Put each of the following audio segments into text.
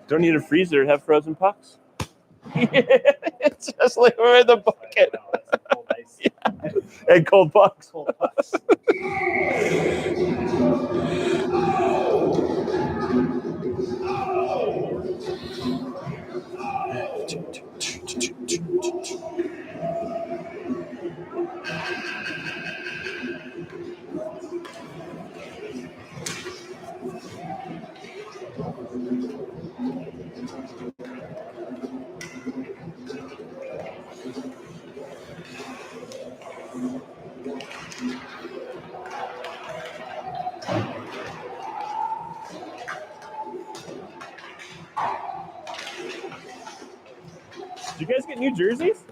Don't need a freezer to have frozen pucks. It's just like we're in the bucket. Yeah. And cold pucks. Cold pucks. Did you guys get new jerseys?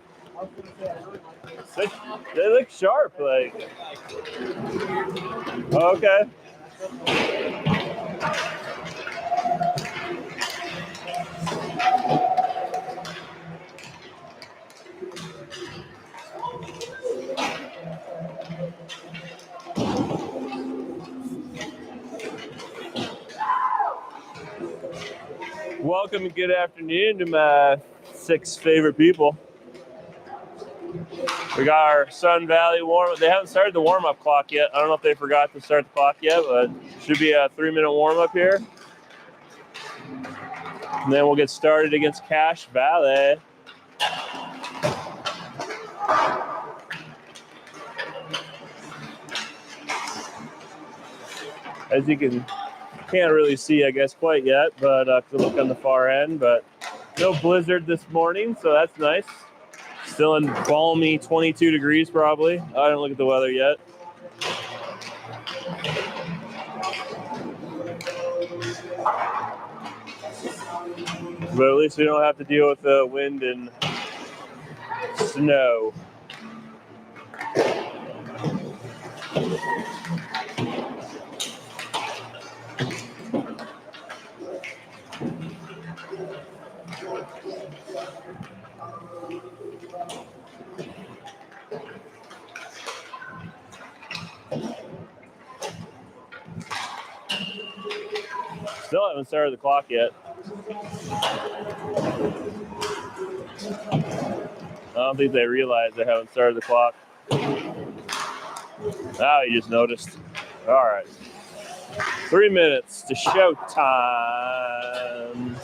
They look sharp, like. Okay. Welcome and good afternoon to my 6 favorite people. We got our Sun Valley warm-up. They haven't started the warm-up clock yet. I don't know if they forgot to start the clock yet, but should be a 3-minute warm-up here. And then we'll get started against Cache Valley. As you can't really see, I guess, quite yet, but to look on the far end, but no blizzard this morning, so that's nice. Still in balmy 22 degrees probably. I didn't look at the weather yet. But at least we don't have to deal with the wind and snow. Still haven't started the clock yet. I don't think they realize they haven't started the clock. Oh, you just noticed. All right. 3 minutes to show time.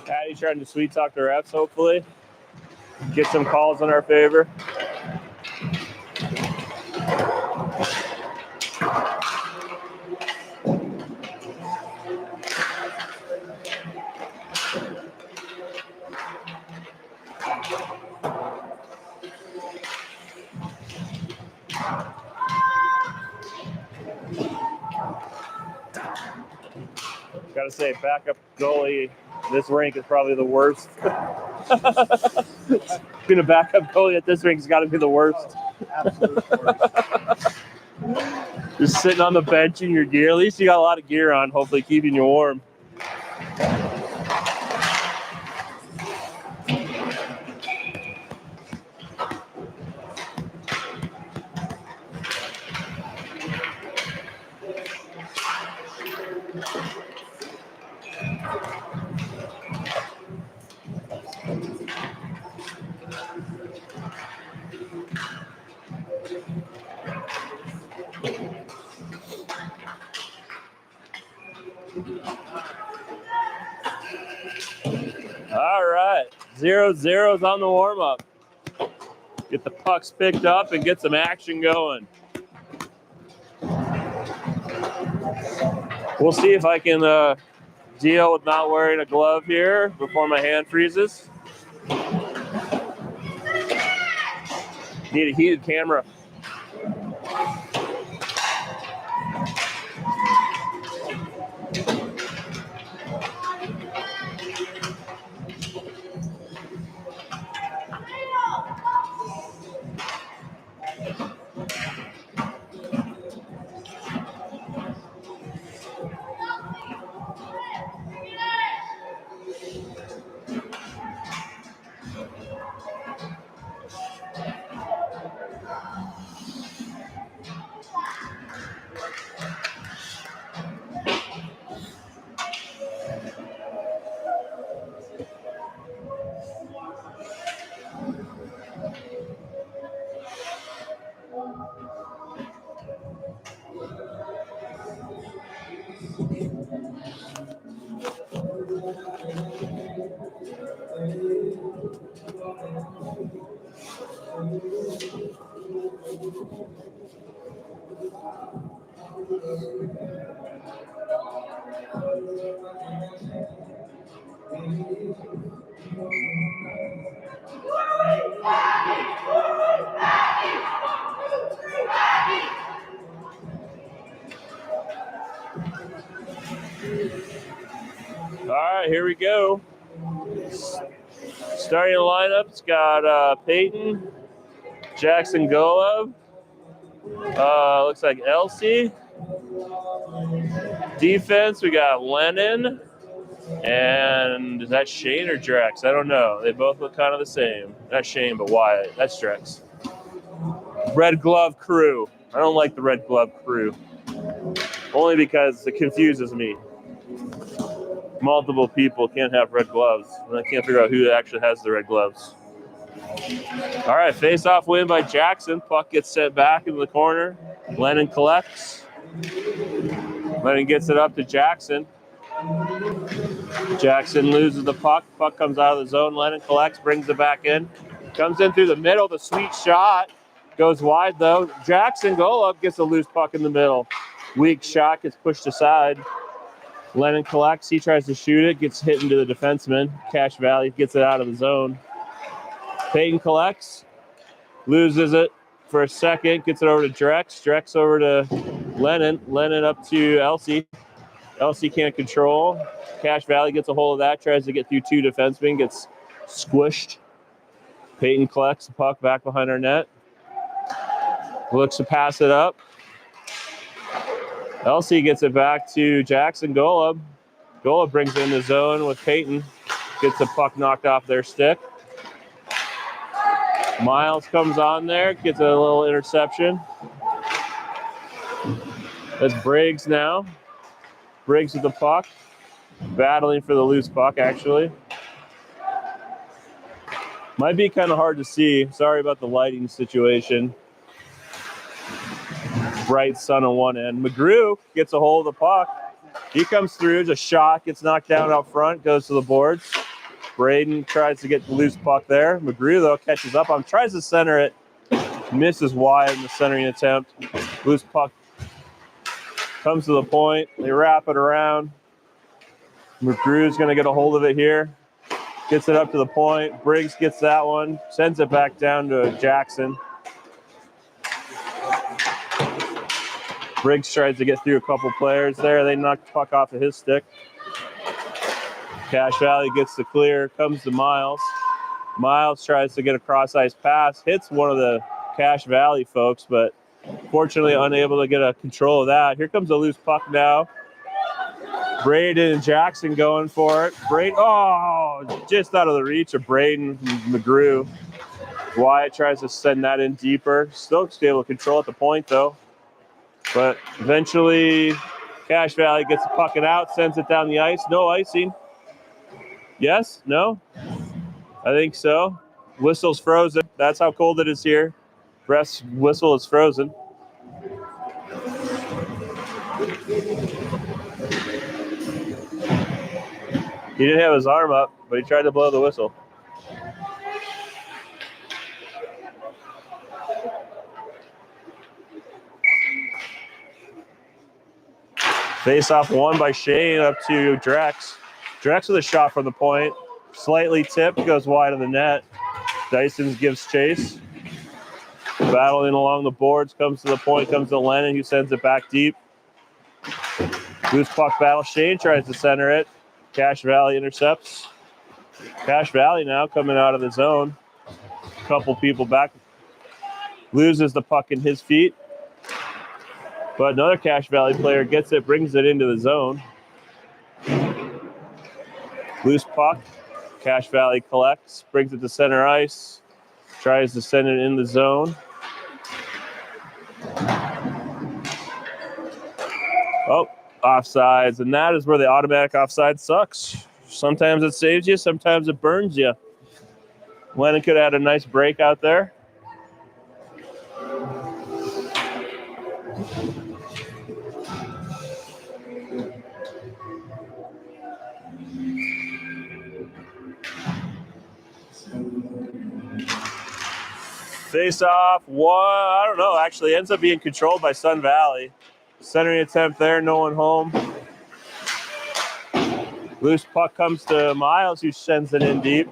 Patty's trying to sweet talk the refs, hopefully. Get some calls in our favor. Gotta say, backup goalie, this rink is probably the worst. Being a backup goalie at this rink has got to be the worst. Absolute worst. Just sitting on the bench in your gear. At least you got a lot of gear on, hopefully keeping you warm. All right, 0-0's on the warm-up. Get the pucks picked up and get some action going. We'll see if I can deal with not wearing a glove here before my hand freezes. Need a heated camera. All right, here we go. Starting lineup's got Peyton, Jackson Golub, looks like Elsie. Defense, we got Lennon, and is that Shane or Drex? I don't know. They both look kind of the same. Not Shane, but Wyatt. That's Drex. Red Glove Crew. I don't like the Red Glove Crew. Only because it confuses me. Multiple people can't have red gloves, and I can't figure out who actually has the red gloves. All right, face-off win by Jackson. Puck gets sent back into the corner. Lennon collects. Lennon gets it up to Jackson. Jackson loses the puck. Puck comes out of the zone. Lennon collects, brings it back in. Comes in through the middle. The sweet shot goes wide, though. Jackson Golub gets a loose puck in the middle. Weak shot gets pushed aside. Lennon collects. He tries to shoot it. Gets hit into the defenseman. Cache Valley gets it out of the zone. Peyton collects. Loses it for a second. Gets it over to Drex. Drex over to Lennon. Lennon up to Elsie. Elsie can't control. Cache Valley gets a hold of that. Tries to get through two defensemen. Gets squished. Peyton collects the puck back behind our net. Looks to pass it up. Elsie gets it back to Jackson Golub. Golub brings it in the zone with Peyton. Gets the puck knocked off their stick. Miles comes on there, gets a little interception. That's Briggs now. Briggs with the puck. Battling for the loose puck, actually. Might be kind of hard to see. Sorry about the lighting situation. Bright sun on one end. McGrew gets a hold of the puck. He comes through, just shot, gets knocked down out front, goes to the boards. Braden tries to get the loose puck there. McGrew, though, catches up on, tries to center it. Misses wide in the centering attempt. Loose puck comes to the point. They wrap it around. McGrew's going to get a hold of it here. Gets it up to the point. Briggs gets that one. Sends it back down to Jackson. Briggs tries to get through a couple players there. They knock the puck off of his stick. Cache Valley gets the clear, comes to Miles. Miles tries to get a cross-ice pass, hits one of the Cache Valley folks, but fortunately unable to get a control of that. Here comes a loose puck now. Braden and Jackson going for it. Just out of the reach of Braden McGrew. Wyatt tries to send that in deeper. Still able to control at the point, though. But eventually, Cache Valley gets the puck out, sends it down the ice. No icing. Yes? No? I think so. Whistle's frozen. That's how cold it is here. Ref's whistle is frozen. He didn't have his arm up, but he tried to blow the whistle. Face-off won by Shane up to Drex. Drex with a shot from the point. Slightly tipped, goes wide of the net. Dyson gives chase. Battling along the boards, comes to the point, comes to Lennon, who sends it back deep. Loose puck battle. Shane tries to center it. Cache Valley intercepts. Cache Valley now coming out of the zone. A couple people back. Loses the puck in his feet. But another Cache Valley player gets it, brings it into the zone. Loose puck. Cache Valley collects, brings it to center ice. Tries to send it in the zone. Oh, offsides. And that is where the automatic offside sucks. Sometimes it saves you, sometimes it burns you. Lennon could have had a nice break out there. Face off, I don't know, actually ends up being controlled by Sun Valley. Centering attempt there, no one home. Loose puck comes to Miles, who sends it in deep.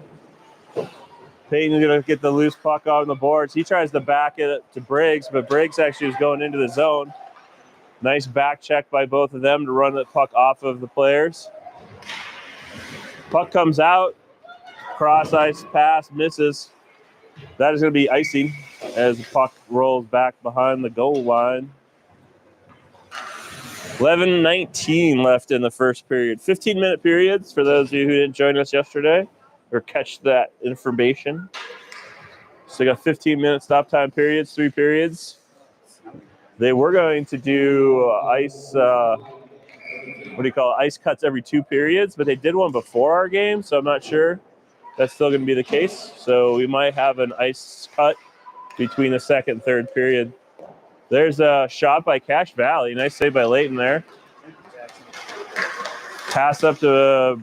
Peyton's going to get the loose puck on the boards. He tries to back it to Briggs, but Briggs actually was going into the zone. Nice back check by both of them to run the puck off of the players. Puck comes out, cross ice pass, misses. That is going to be icing as the puck rolls back behind the goal line. 11:19 left in the first period. 15-minute periods for those of you who didn't join us yesterday or catch that information. So we got 15-minute stop time periods, 3 periods. They were going to do ice cuts every 2 periods, but they did one before our game, so I'm not sure that's still going to be the case. So we might have an ice cut between the second and third period. There's a shot by Cache Valley. Nice save by Layton there. Pass up to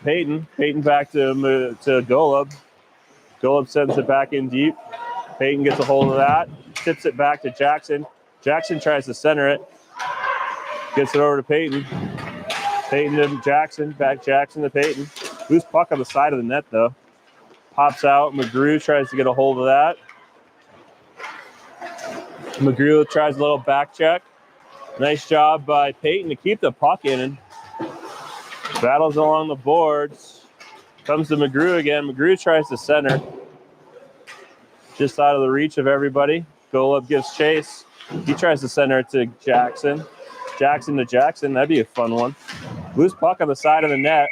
Peyton. Peyton back to Golub. Golub sends it back in deep. Peyton gets a hold of that. Tips it back to Jackson. Jackson tries to center it. Gets it over to Peyton. Peyton to Jackson. Back Jackson to Peyton. Loose puck on the side of the net, though. Pops out. McGrew tries to get a hold of that. McGrew tries a little back check. Nice job by Peyton to keep the puck in. And battles along the boards. Comes to McGrew again. McGrew tries to center. Just out of the reach of everybody. Golub gives chase. He tries to center it to Jackson. Jackson to Jackson. That'd be a fun one. Loose puck on the side of the net.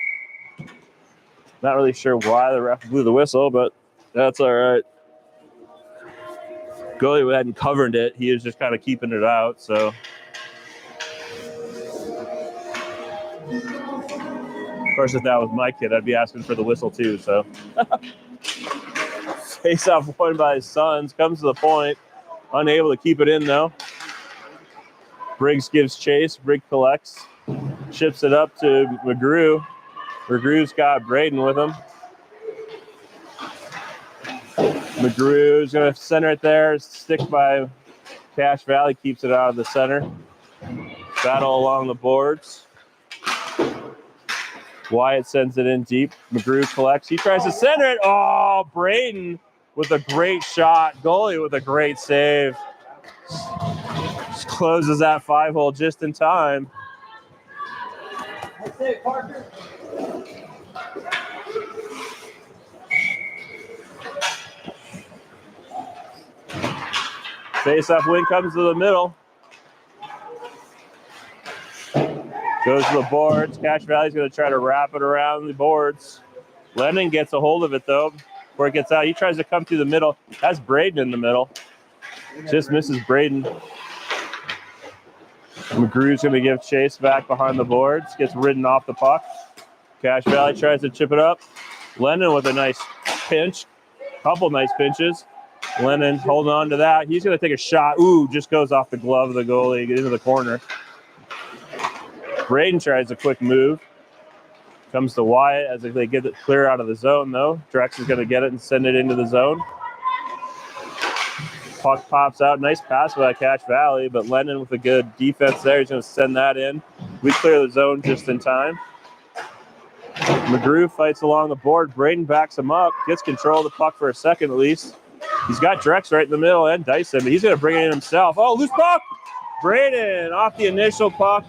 Not really sure why the ref blew the whistle, but that's all right. Goalie hadn't covered it. He was just kind of keeping it out, so. Of course, if that was my kid, I'd be asking for the whistle too, so. Face-off won by his sons. Comes to the point. Unable to keep it in, though. Briggs gives chase. Briggs collects. Ships it up to McGrew. McGrew's got Braden with him. McGrew's going to center it there. Stick by Cache Valley. Keeps it out of the center. Battle along the boards. Wyatt sends it in deep. McGrew collects. He tries to center it. Oh, Braden with a great shot. Goalie with a great save. Just closes that 5-hole just in time. Face-off win comes to the middle. Goes to the boards. Cache Valley's going to try to wrap it around the boards. Lennon gets a hold of it, though, before it gets out. He tries to come through the middle. That's Braden in the middle. Just misses Braden. McGrew's going to give chase back behind the boards. Gets ridden off the puck. Cache Valley tries to chip it up. Lennon with a nice pinch. Couple nice pinches. Lennon holding on to that. He's going to take a shot. Ooh, just goes off the glove of the goalie. Get into the corner. Braden tries a quick move. Comes to Wyatt as they get it clear out of the zone, though. Drex is going to get it and send it into the zone. Puck pops out. Nice pass by Cache Valley, but Lennon with a good defense there. He's going to send that in. We clear the zone just in time. McGrew fights along the board. Braden backs him up. Gets control of the puck for a second at least. He's got Drex right in the middle and Dyson, but he's going to bring it in himself. Oh, loose puck! Braden off the initial puck.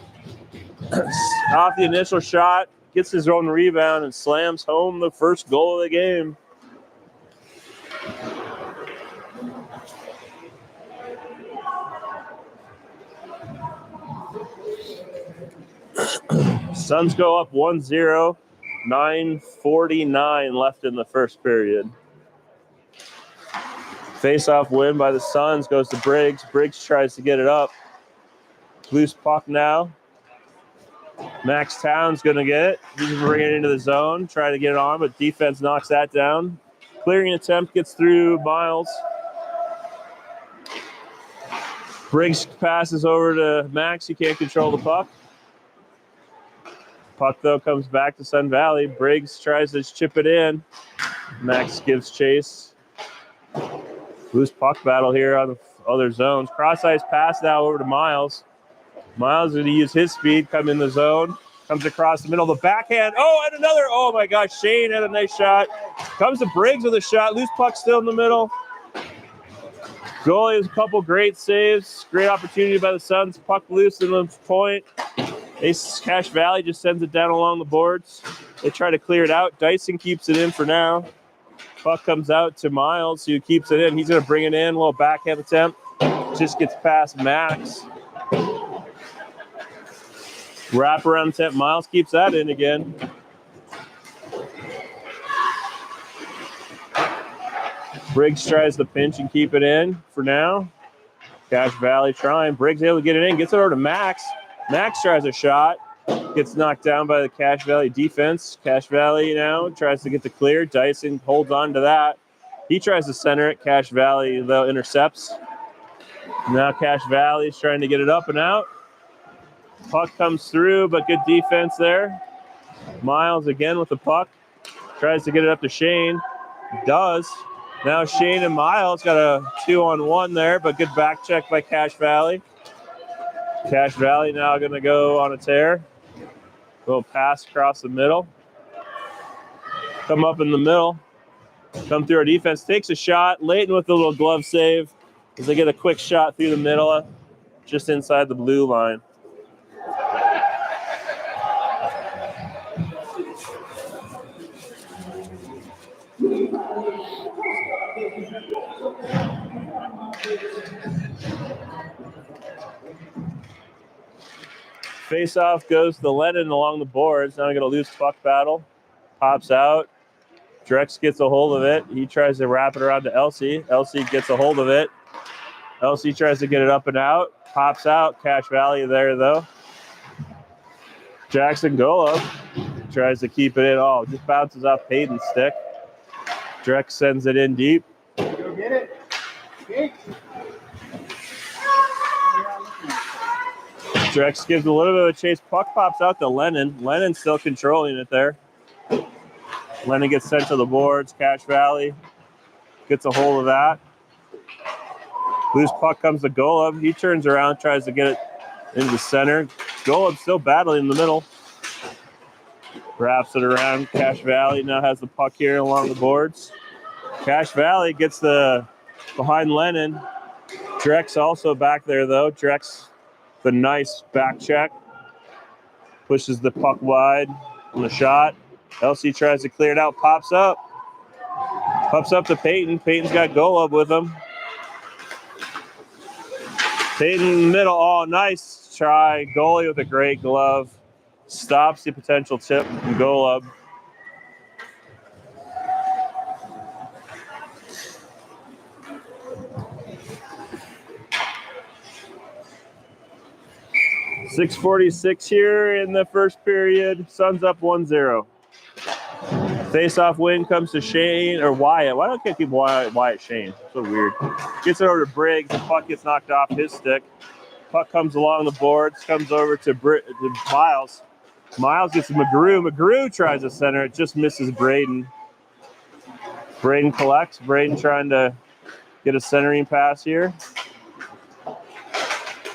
Off the initial shot, gets his own rebound and slams home the first goal of the game. Suns go up 1-0, 9:49 left in the first period. Face-off win by the Suns goes to Briggs. Briggs tries to get it up. Loose puck now. Max Town's going to get it. He's going to bring it into the zone, try to get it on, but defense knocks that down. Clearing attempt gets through Miles. Briggs passes over to Max. He can't control the puck. Puck, though, comes back to Sun Valley. Briggs tries to chip it in. Max gives chase. Loose puck battle here on the other zones. Cross-ice pass now over to Miles. Miles is going to use his speed, come in the zone, comes across the middle, the backhand. Oh, and another. Oh, my gosh. Shane had a nice shot. Comes to Briggs with a shot. Loose puck still in the middle. Goalie has a couple great saves. Great opportunity by the Suns. Puck loose in the point. Cache Valley just sends it down along the boards. They try to clear it out. Dyson keeps it in for now. Puck comes out to Miles, who keeps it in. He's going to bring it in. A little backhand attempt. Just gets past Max. Wrap around attempt. Miles keeps that in again. Briggs tries to pinch and keep it in for now. Cache Valley trying. Briggs able to get it in. Gets it over to Max. Max tries a shot. Gets knocked down by the Cache Valley defense. Cache Valley now tries to get the clear. Dyson holds on to that. He tries to center it. Cache Valley, though, intercepts. Now Cache Valley is trying to get it up and out. Puck comes through, but good defense there. Miles again with the puck. Tries to get it up to Shane. Does. Now Shane and Miles got a 2-on-1 there, but good back check by Cache Valley. Cache Valley now going to go on a tear. Little pass across the middle. Come up in the middle. Come through our defense. Takes a shot. Layton with a little glove save as they get a quick shot through the middle, just inside the blue line. Face-off goes to Lennon along the boards. Now we got a loose puck battle. Pops out. Drex gets a hold of it. He tries to wrap it around to Elsie. Elsie gets a hold of it. Elsie tries to get it up and out. Pops out. Cache Valley there, though. Jackson Golub tries to keep it in. Oh, just bounces off Payton's stick. Drex sends it in deep. Go get it. Okay. Drex gives a little bit of a chase. Puck pops out to Lennon. Lennon's still controlling it there. Lennon gets sent to the boards. Cache Valley gets a hold of that. Loose puck comes to Golub. He turns around, tries to get it into the center. Golub still battling in the middle. Wraps it around. Cache Valley now has the puck here along the boards. Cache Valley gets the behind Lennon. Drex also back there, though. Drex, the nice back check. Pushes the puck wide on the shot. LC tries to clear it out. Pops up. Pops up to Peyton. Peyton's got Golub with him. Peyton in the middle. Oh, nice try. Goalie with a great glove. Stops the potential tip from Golub. .646 here in the first period. Suns up 1-0. Face-off win comes to Shane or Wyatt. Why don't I keep Wyatt Shane? So weird. Gets it over to Briggs. The puck gets knocked off his stick. Puck comes along the boards, comes over to Miles. Miles gets McGrew. McGrew tries to center. It just misses Braden. Braden collects. Braden trying to get a centering pass here.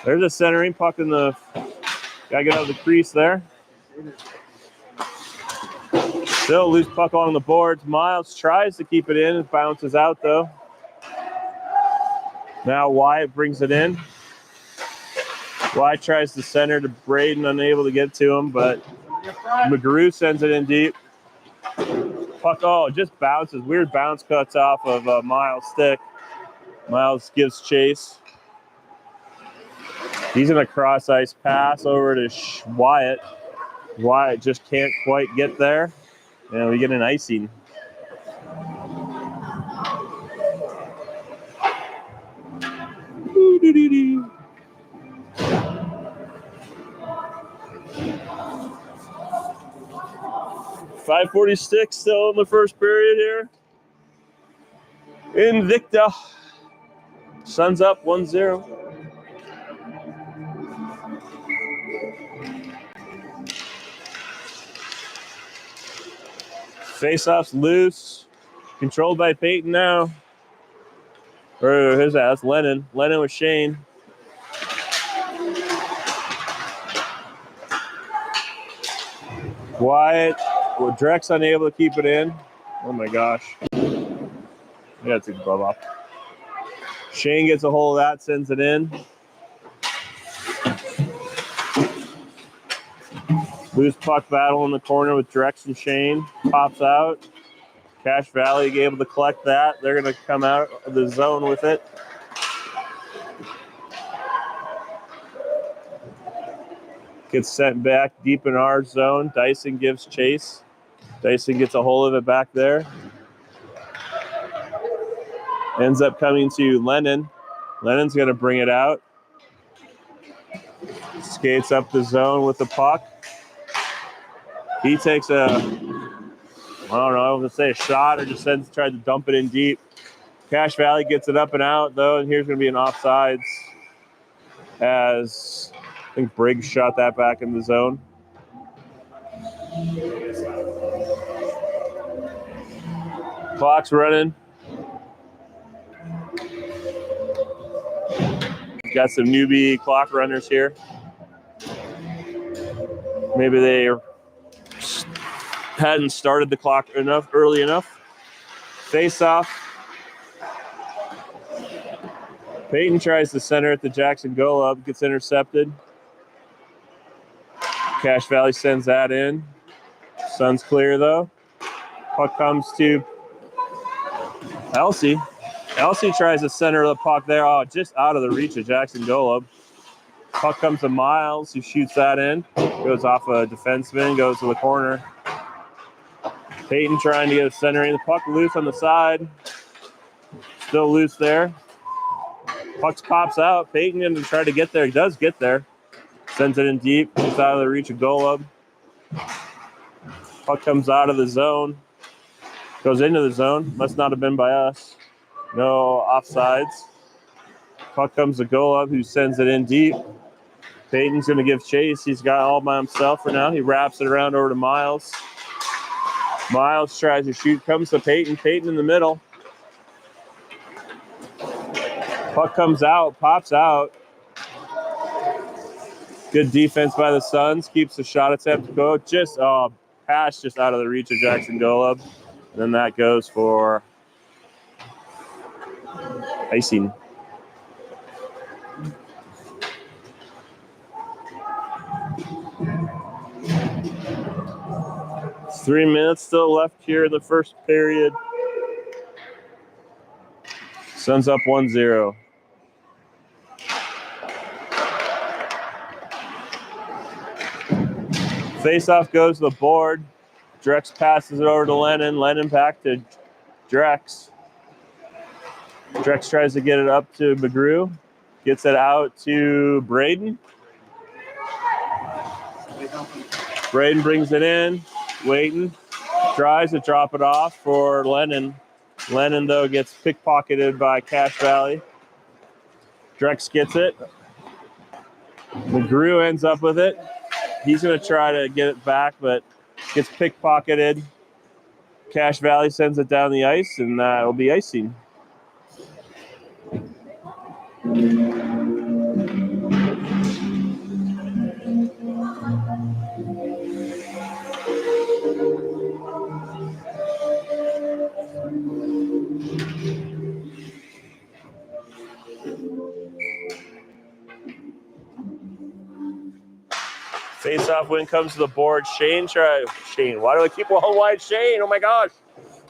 There's a centering puck in the. Gotta get out of the crease there. Still loose puck along the boards. Miles tries to keep it in. It bounces out though. Now Wyatt brings it in. Wyatt tries to center to Braden, unable to get to him, but McGrew sends it in deep. Puck, just bounces. Weird bounce cuts off of Miles' stick. Miles gives chase. He's in a cross ice pass over to Wyatt. Wyatt just can't quite get there. And we get an icing. .546 still in the first period here. Invicta. Suns up 1-0. Face-off's loose. Controlled by Peyton now. Or who's that? That's Lennon. Lennon with Shane. Wyatt. Well, Drex unable to keep it in. Oh my gosh. I gotta take the glove off. Shane gets a hold of that, sends it in. Loose puck battle in the corner with Drex and Shane. Pops out. Cache Valley able to collect that. They're going to come out of the zone with it. Gets sent back deep in our zone. Dyson gives chase. Dyson gets a hold of it back there. Ends up coming to Lennon. Lennon's going to bring it out. Skates up the zone with the puck. He takes I don't know, I was going to say a shot or just tried to dump it in deep. Cache Valley gets it up and out, though, and here's going to be an offsides as I think Briggs shot that back in the zone. Clock's running. Got some newbie clock runners here. Maybe they hadn't started the clock early enough. Face off. Peyton tries to center it to Jackson Golub, gets intercepted. Cache Valley sends that in. Sun's clear though. Puck comes to Elsie. Elsie tries to center the puck there. Oh, just out of the reach of Jackson Golub. Puck comes to Miles, who shoots that in. Goes off a defenseman, goes to the corner. Peyton trying to get a centering. The puck loose on the side. Still loose there. Puck pops out. Peyton going to try to get there. He does get there. Sends it in deep. Just out of the reach of Golub. Puck comes out of the zone. Goes into the zone. Must not have been by us. No offsides. Puck comes to Golub, who sends it in deep. Peyton's going to give chase. He's got all by himself for now. He wraps it around over to Miles. Miles tries to shoot. Comes to Peyton. Peyton in the middle. Puck comes out. Pops out. Good defense by the Suns. Keeps the shot attempt to go. Pass just out of the reach of Jackson Golub. And then that goes for icing. It's 3 minutes still left here in the first period. Suns up 1-0. Face-off goes to the board. Drex passes it over to Lennon. Lennon back to Drex. Drex tries to get it up to McGrew. Gets it out to Braden. Braden brings it in. Waiting. Tries to drop it off for Lennon. Lennon, though, gets pickpocketed by Cache Valley. Drex gets it. McGrew ends up with it. He's going to try to get it back, but gets pickpocketed. Cache Valley sends it down the ice, and it'll be icing. Face-off win comes to the board. Shane, why do I keep one wide? Shane, oh my gosh.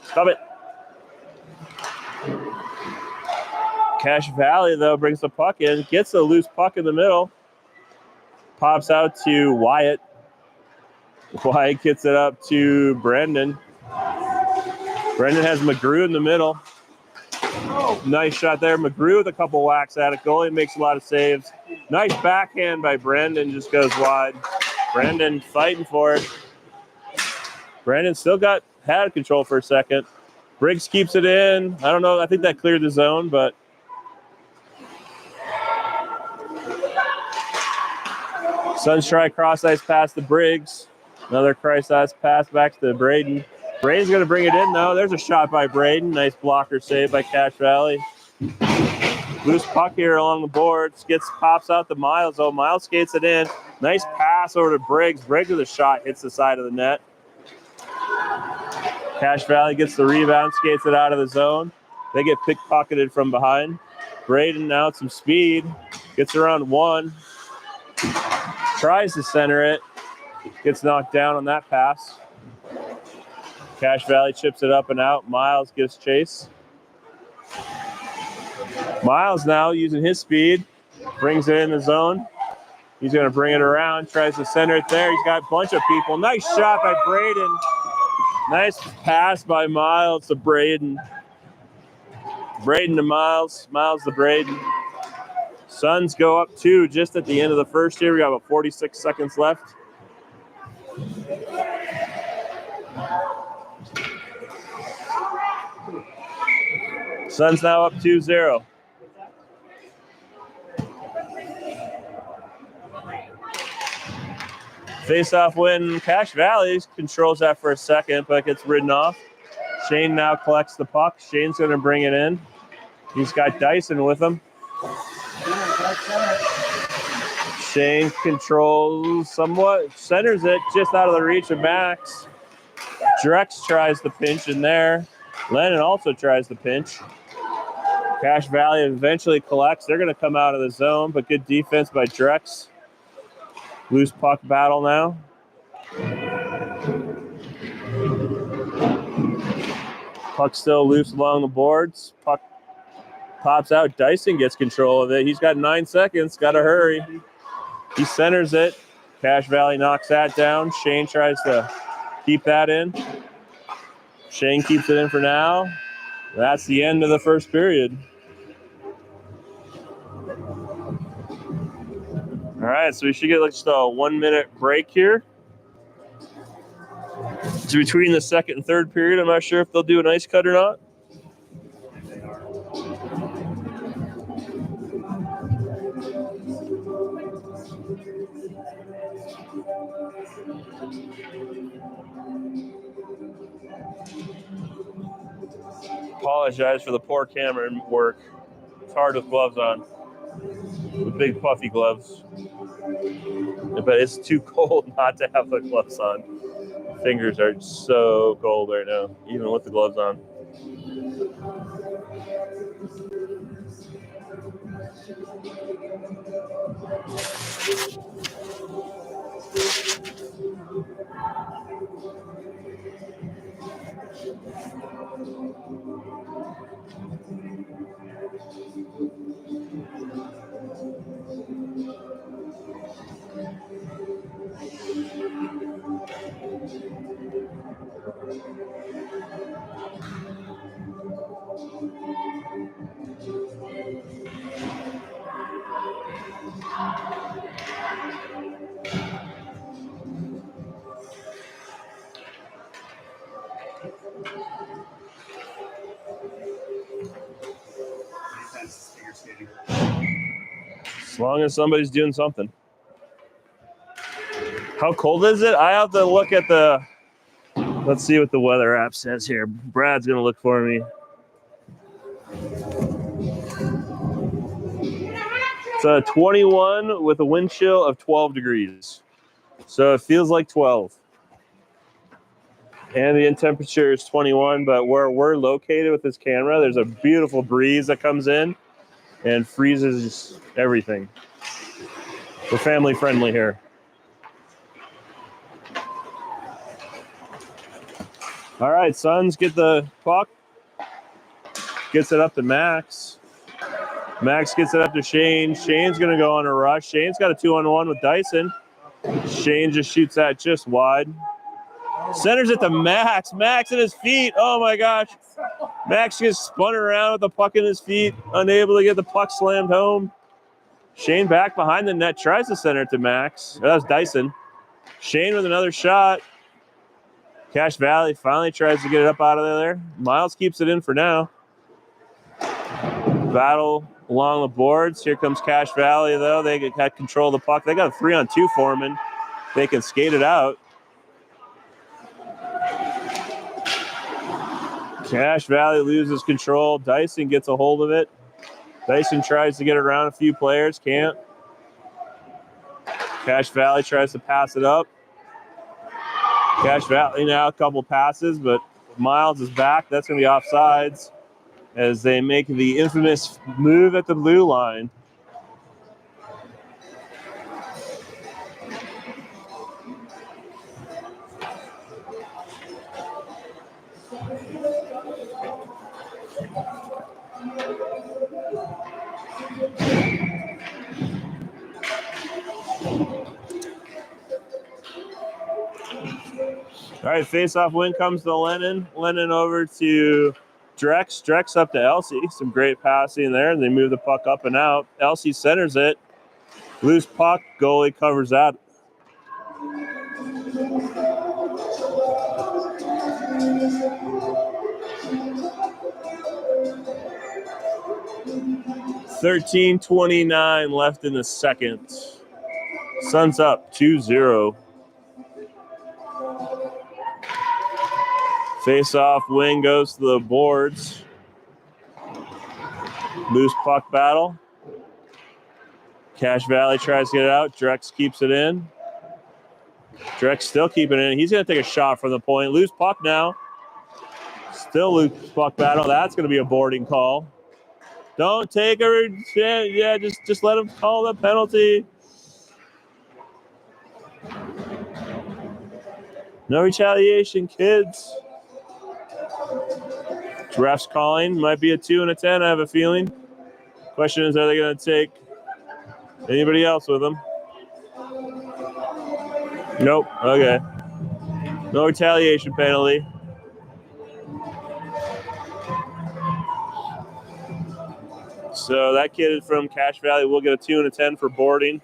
Stop it. Cache Valley, though, brings the puck in. Gets a loose puck in the middle. Pops out to Wyatt. Wyatt gets it up to Brendan. Brendan has McGrew in the middle. Nice shot there. McGrew with a couple whacks at it. Goalie makes a lot of saves. Nice backhand by Brendan, just goes wide. Brendan fighting for it. Brendan still had control for a second. Briggs keeps it in. I don't know. I think that cleared the zone, but Suns try cross ice pass to Briggs. Another cross ice pass back to Braden. Braden's going to bring it in, though. There's a shot by Braden. Nice blocker save by Cache Valley. Loose puck here along the boards. Pops out to Miles. Oh, Miles skates it in. Nice pass over to Briggs. Briggs with a shot hits the side of the net. Cache Valley gets the rebound, skates it out of the zone. They get pickpocketed from behind. Braden now with some speed. Gets around one. Tries to center it. Gets knocked down on that pass. Cache Valley chips it up and out. Miles gives chase. Miles now using his speed. Brings it in the zone. He's going to bring it around. Tries to center it there. He's got a bunch of people. Nice shot by Braden. Nice pass by Miles to Braden. Braden to Miles. Miles to Braden. Suns go up 2 just at the end of the first here. We got about 46 seconds left. Suns now up 2-0. Face-off win. Cache Valley controls that for a second, but gets ridden off. Shane now collects the puck. Shane's going to bring it in. He's got Dyson with him. Shane controls somewhat, centers it just out of the reach of Max. Drex tries the pinch in there. Lennon also tries the pinch. Cache Valley eventually collects. They're going to come out of the zone, but good defense by Drex. Loose puck battle now. Puck still loose along the boards. Puck pops out. Dyson gets control of it. He's got 9 seconds. Got to hurry. He centers it. Cache Valley knocks that down. Shane tries to keep that in. Shane keeps it in for now. That's the end of the first period. All right, so we should get just a 1 minute break here. It's between the second and third period. I'm not sure if they'll do an ice cut or not. Apologize for the poor camera work. It's hard with gloves on. The big puffy gloves. But it's too cold not to have the gloves on. Fingers are so cold right now, even with the gloves on. As long as somebody's doing something. How cold is it? I have to look at the, let's see what the weather app says here. Brad's going to look for me. It's a 21 with a wind chill of 12 degrees. So it feels like 12. And the in temperature is 21, but where we're located with this camera, there's a beautiful breeze that comes in and freezes everything. We're family friendly here. All right, Suns get the puck. Gets it up to Max. Max gets it up to Shane. Shane's going to go on a rush. Shane's got a 2-on-1 with Dyson. Shane just shoots that just wide. Centers it to Max. Max at his feet. Oh, my gosh. Max gets spun around with the puck in his feet, unable to get the puck slammed home. Shane back behind the net, tries to center it to Max. That was Dyson. Shane with another shot. Cache Valley finally tries to get it up out of there. Miles keeps it in for now. Battle along the boards. Here comes Cache Valley, though. They got control of the puck. They got a 3-on-2 foreman. They can skate it out. Cache Valley loses control. Dyson gets a hold of it. Dyson tries to get around a few players. Can't. Cache Valley tries to pass it up. Cache Valley now a couple passes, but Miles is back. That's going to be offsides as they make the infamous move at the blue line. All right, face-off win comes to Lennon. Lennon over to Drex. Drex up to Elsie. Some great passing there. They move the puck up and out. Elsie centers it. Loose puck. Goalie covers that. $13:29 left in the second. Suns up 2-0. Face-off wing goes to the boards. Loose puck battle. Cache Valley tries to get it out. Drex keeps it in. Drex still keeping it in. He's going to take a shot from the point. Loose puck now. Still loose puck battle. That's going to be a boarding call. Don't take a chance. Yeah, just let him call the penalty. No retaliation, kids. Refs calling. Might be a 2 and a 10, I have a feeling. Question is, are they going to take anybody else with them? Nope. Okay. No retaliation penalty. So that kid from Cache Valley will get a 2 and a 10 for boarding.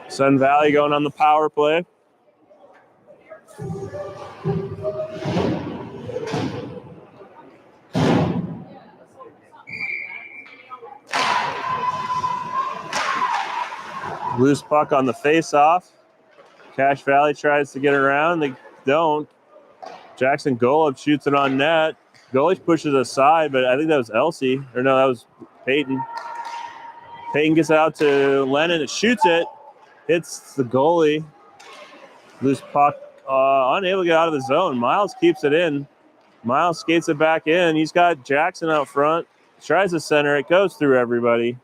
Sun Valley going on the power play. Loose puck on the face-off. Cache Valley tries to get around. They don't. Jackson Golub shoots it on net. Goalie pushes aside, but I think that was Elsie. Or no, that was Peyton. Peyton gets out to Lennon. It shoots it. Hits the goalie. Loose puck. Unable to get out of the zone. Miles keeps it in. Miles skates it back in. He's got Jackson out front. Tries to center. It goes through everybody.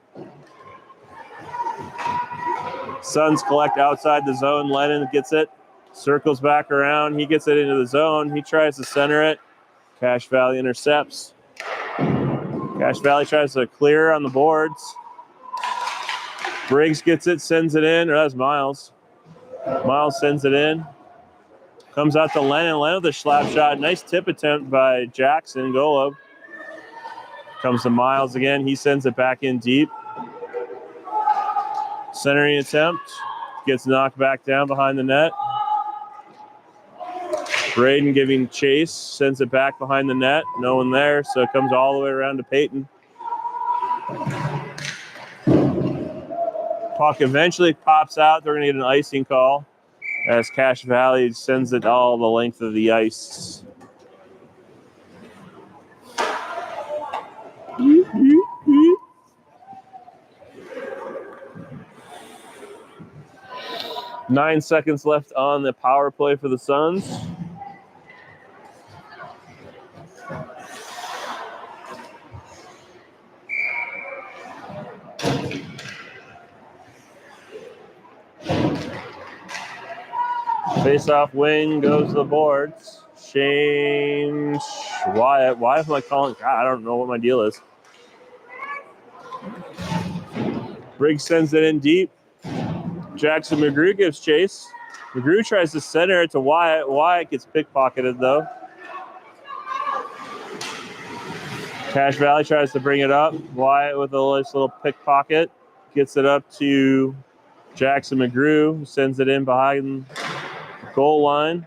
Suns collect outside the zone. Lennon gets it. Circles back around. He gets it into the zone. He tries to center it. Cache Valley intercepts. Cache Valley tries to clear on the boards. Briggs gets it, sends it in. Or that's Miles. Miles sends it in. Comes out to Lennon. Lennon with a slap shot. Nice tip attempt by Jackson Golub. Comes to Miles again. He sends it back in deep. Centering attempt. Gets knocked back down behind the net. Braden giving chase. Sends it back behind the net. No one there, so it comes all the way around to Peyton. Puck eventually pops out. They're going to get an icing call as Cache Valley sends it all the length of the ice. Nine seconds left on the power play for the Suns. Face-off wing goes to the boards. Shane Wyatt. Why am I calling? God, I don't know what my deal is. Briggs sends it in deep. Jackson McGrew gives chase. McGrew tries to center it to Wyatt. Wyatt gets pickpocketed, though. Cache Valley tries to bring it up. Wyatt with a nice little pickpocket. Gets it up to Jackson McGrew. Sends it in behind the goal line.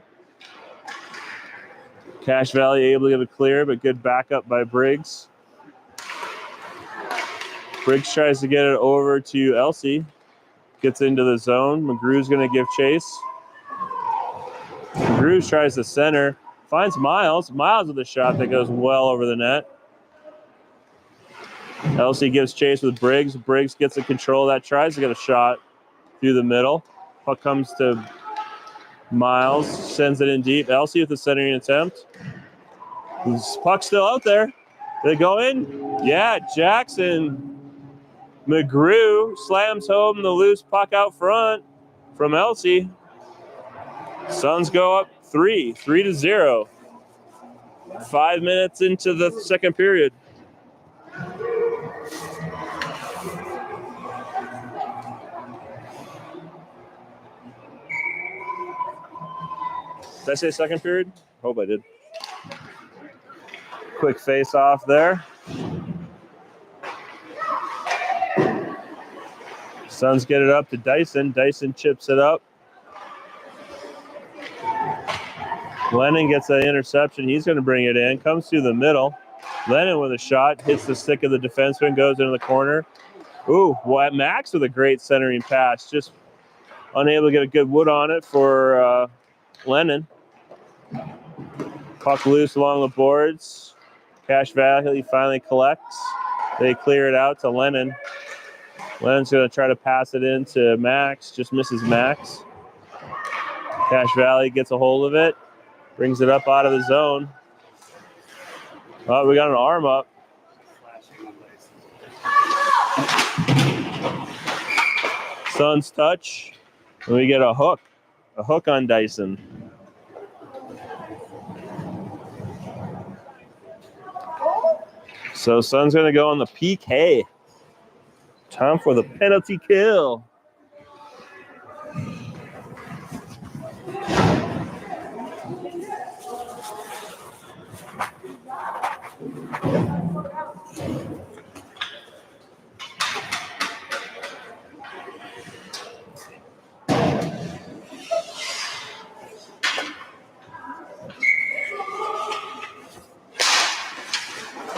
Cache Valley able to get a clear, but good backup by Briggs. Briggs tries to get it over to Elsie. Gets into the zone. McGrew's going to give chase. McGrew tries to center. Finds Miles. Miles with a shot that goes well over the net. Elsie gives chase with Briggs. Briggs gets the control of that. Tries to get a shot through the middle. Puck comes to Miles. Sends it in deep. Elsie with the centering attempt. Puck's still out there. Did it go in? Yeah, Jackson McGrew slams home the loose puck out front from Elsie. Suns go up 3-0. 5 minutes into the second period. Did I say second period? Hope I did. Quick face off there. Suns get it up to Dyson. Dyson chips it up. Lennon gets that interception. He's going to bring it in. Comes through the middle. Lennon with a shot. Hits the stick of the defenseman. Goes into the corner. Ooh, Max with a great centering pass. Just unable to get a good wood on it for Lennon. Puck loose along the boards. Cache Valley finally collects. They clear it out to Lennon. Lennon's going to try to pass it in to Max. Just misses Max. Cache Valley gets a hold of it. Brings it up out of the zone. Oh, we got an arm up. Suns touch. And we get a hook. A hook on Dyson. So Suns going to go on the PK. Time for the penalty kill.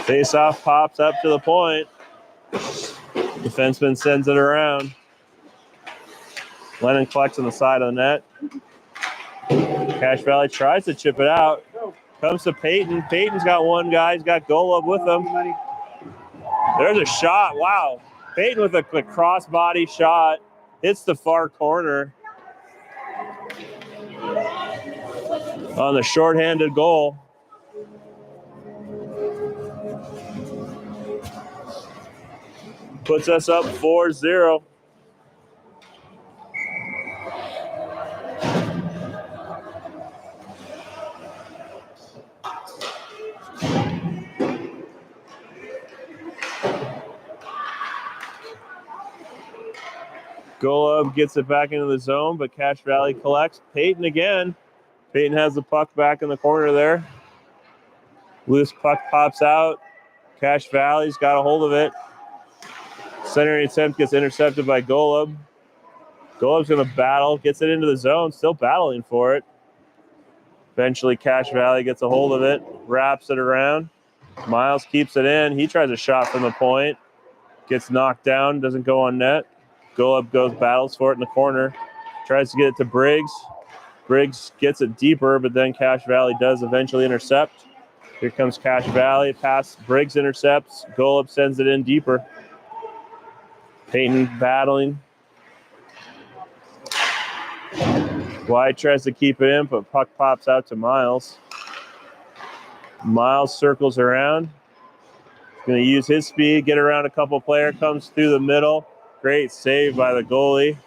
Face-off pops up to the point. Defenseman sends it around. Lennon collects on the side of the net. Cache Valley tries to chip it out. Comes to Peyton. Peyton's got one guy. He's got Golub with him. There's a shot. Wow. Peyton with a crossbody shot. Hits the far corner. On the shorthanded goal. Puts us up 4-0. Golub gets it back into the zone, but Cache Valley collects. Peyton again. Peyton has the puck back in the corner there. Loose puck pops out. Cache Valley's got a hold of it. Centering attempt gets intercepted by Golub. Golub's going to battle, gets it into the zone, still battling for it. Eventually, Cache Valley gets a hold of it, wraps it around. Miles keeps it in. He tries a shot from the point. Gets knocked down, doesn't go on net. Golub goes, battles for it in the corner. Tries to get it to Briggs. Briggs gets it deeper, but then Cache Valley does eventually intercept. Here comes Cache Valley. Pass, Briggs intercepts. Golub sends it in deeper. Peyton battling. Wyatt tries to keep it in, but puck pops out to Miles. Miles circles around. Going to use his speed, get around a couple player, comes through the middle. Great save by the goalie.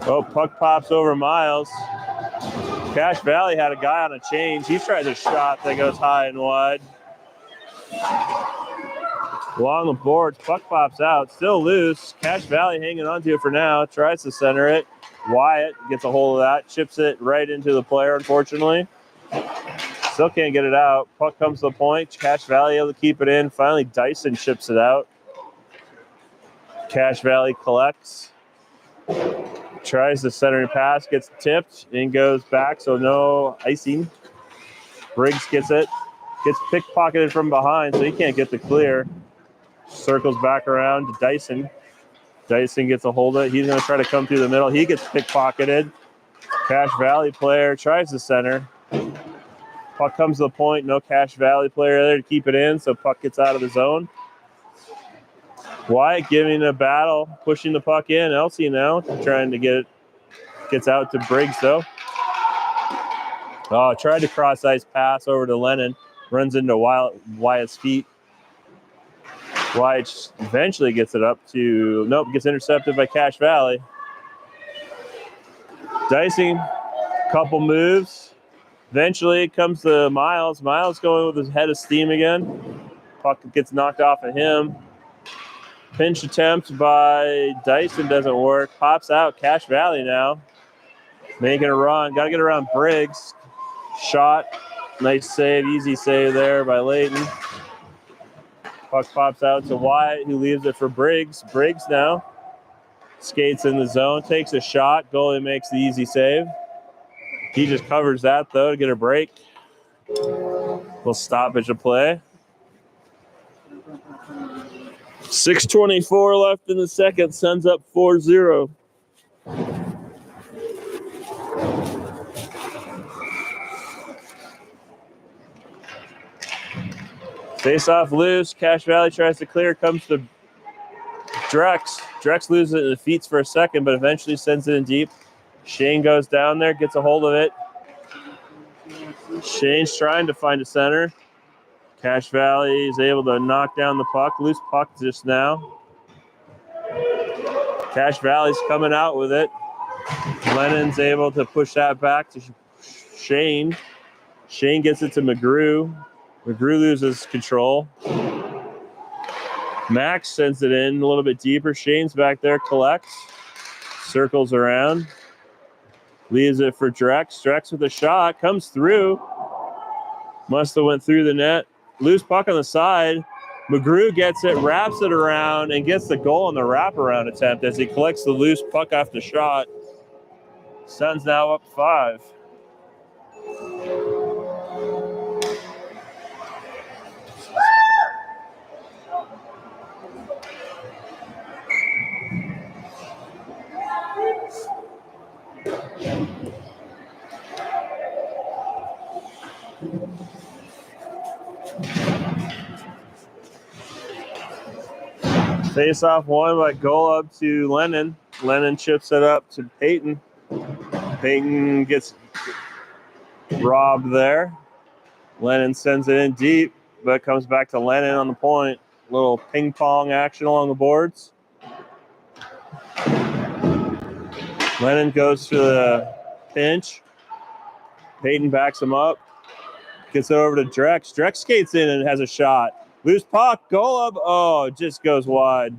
Oh, puck pops over Miles. Cache Valley had a guy on a change. He tries a shot that goes high and wide. Along the boards, puck pops out, still loose. Cache Valley hanging on to it for now, tries to center it. Wyatt gets a hold of that, chips it right into the player, unfortunately. Still can't get it out. Puck comes to the point. Cache Valley able to keep it in. Finally, Dyson chips it out. Cache Valley collects. Tries the centering pass, gets tipped, and goes back, so no icing. Briggs gets it. Gets pickpocketed from behind, so he can't get the clear. Circles back around to Dyson. Dyson gets a hold of it. He's going to try to come through the middle. He gets pickpocketed. Cache Valley player tries to center. Puck comes to the point. No Cache Valley player there to keep it in, so puck gets out of the zone. Wyatt giving a battle, pushing the puck in. Elsie now trying to get it. Gets out to Briggs, though. Oh, tried to cross-ice pass over to Lennon. Runs into Wyatt's feet. Wyatt eventually gets it up to, nope, gets intercepted by Cache Valley. Dicing, couple moves. Eventually it comes to Miles. Miles going with his head of steam again. Puck gets knocked off of him. Pinch attempt by Dyson doesn't work. Pops out. Cache Valley now. Making a run. Got to get around Briggs. Shot. Nice save. Easy save there by Layton. Puck pops out to Wyatt, who leaves it for Briggs. Briggs now skates in the zone, takes a shot. Goalie makes the easy save. He just covers that, though, to get a break. Little stoppage of play. 6:24 left in the second. Suns up 4-0. Face off loose. Cache Valley tries to clear. Comes to Drex. Drex loses it in the feet for a second, but eventually sends it in deep. Shane goes down there, gets a hold of it. Shane's trying to find a center. Cache Valley is able to knock down the puck. Loose puck just now. Cache Valley's coming out with it. Lennon's able to push that back to Shane. Shane gets it to McGrew. McGrew loses control. Max sends it in a little bit deeper. Shane's back there, collects. Circles around. Leaves it for Drex. Drex with a shot. Comes through. Must have went through the net. Loose puck on the side. McGrew gets it, wraps it around, and gets the goal on the wraparound attempt as he collects the loose puck off the shot. Suns now up 5. Face off one by Golub to Lennon. Lennon chips it up to Peyton. Peyton gets robbed there. Lennon sends it in deep, but comes back to Lennon on the point. Little ping pong action along the boards. Lennon goes to the pinch. Peyton backs him up. Gets it over to Drex. Drex skates in and has a shot. Loose puck. Golub. Oh, it just goes wide.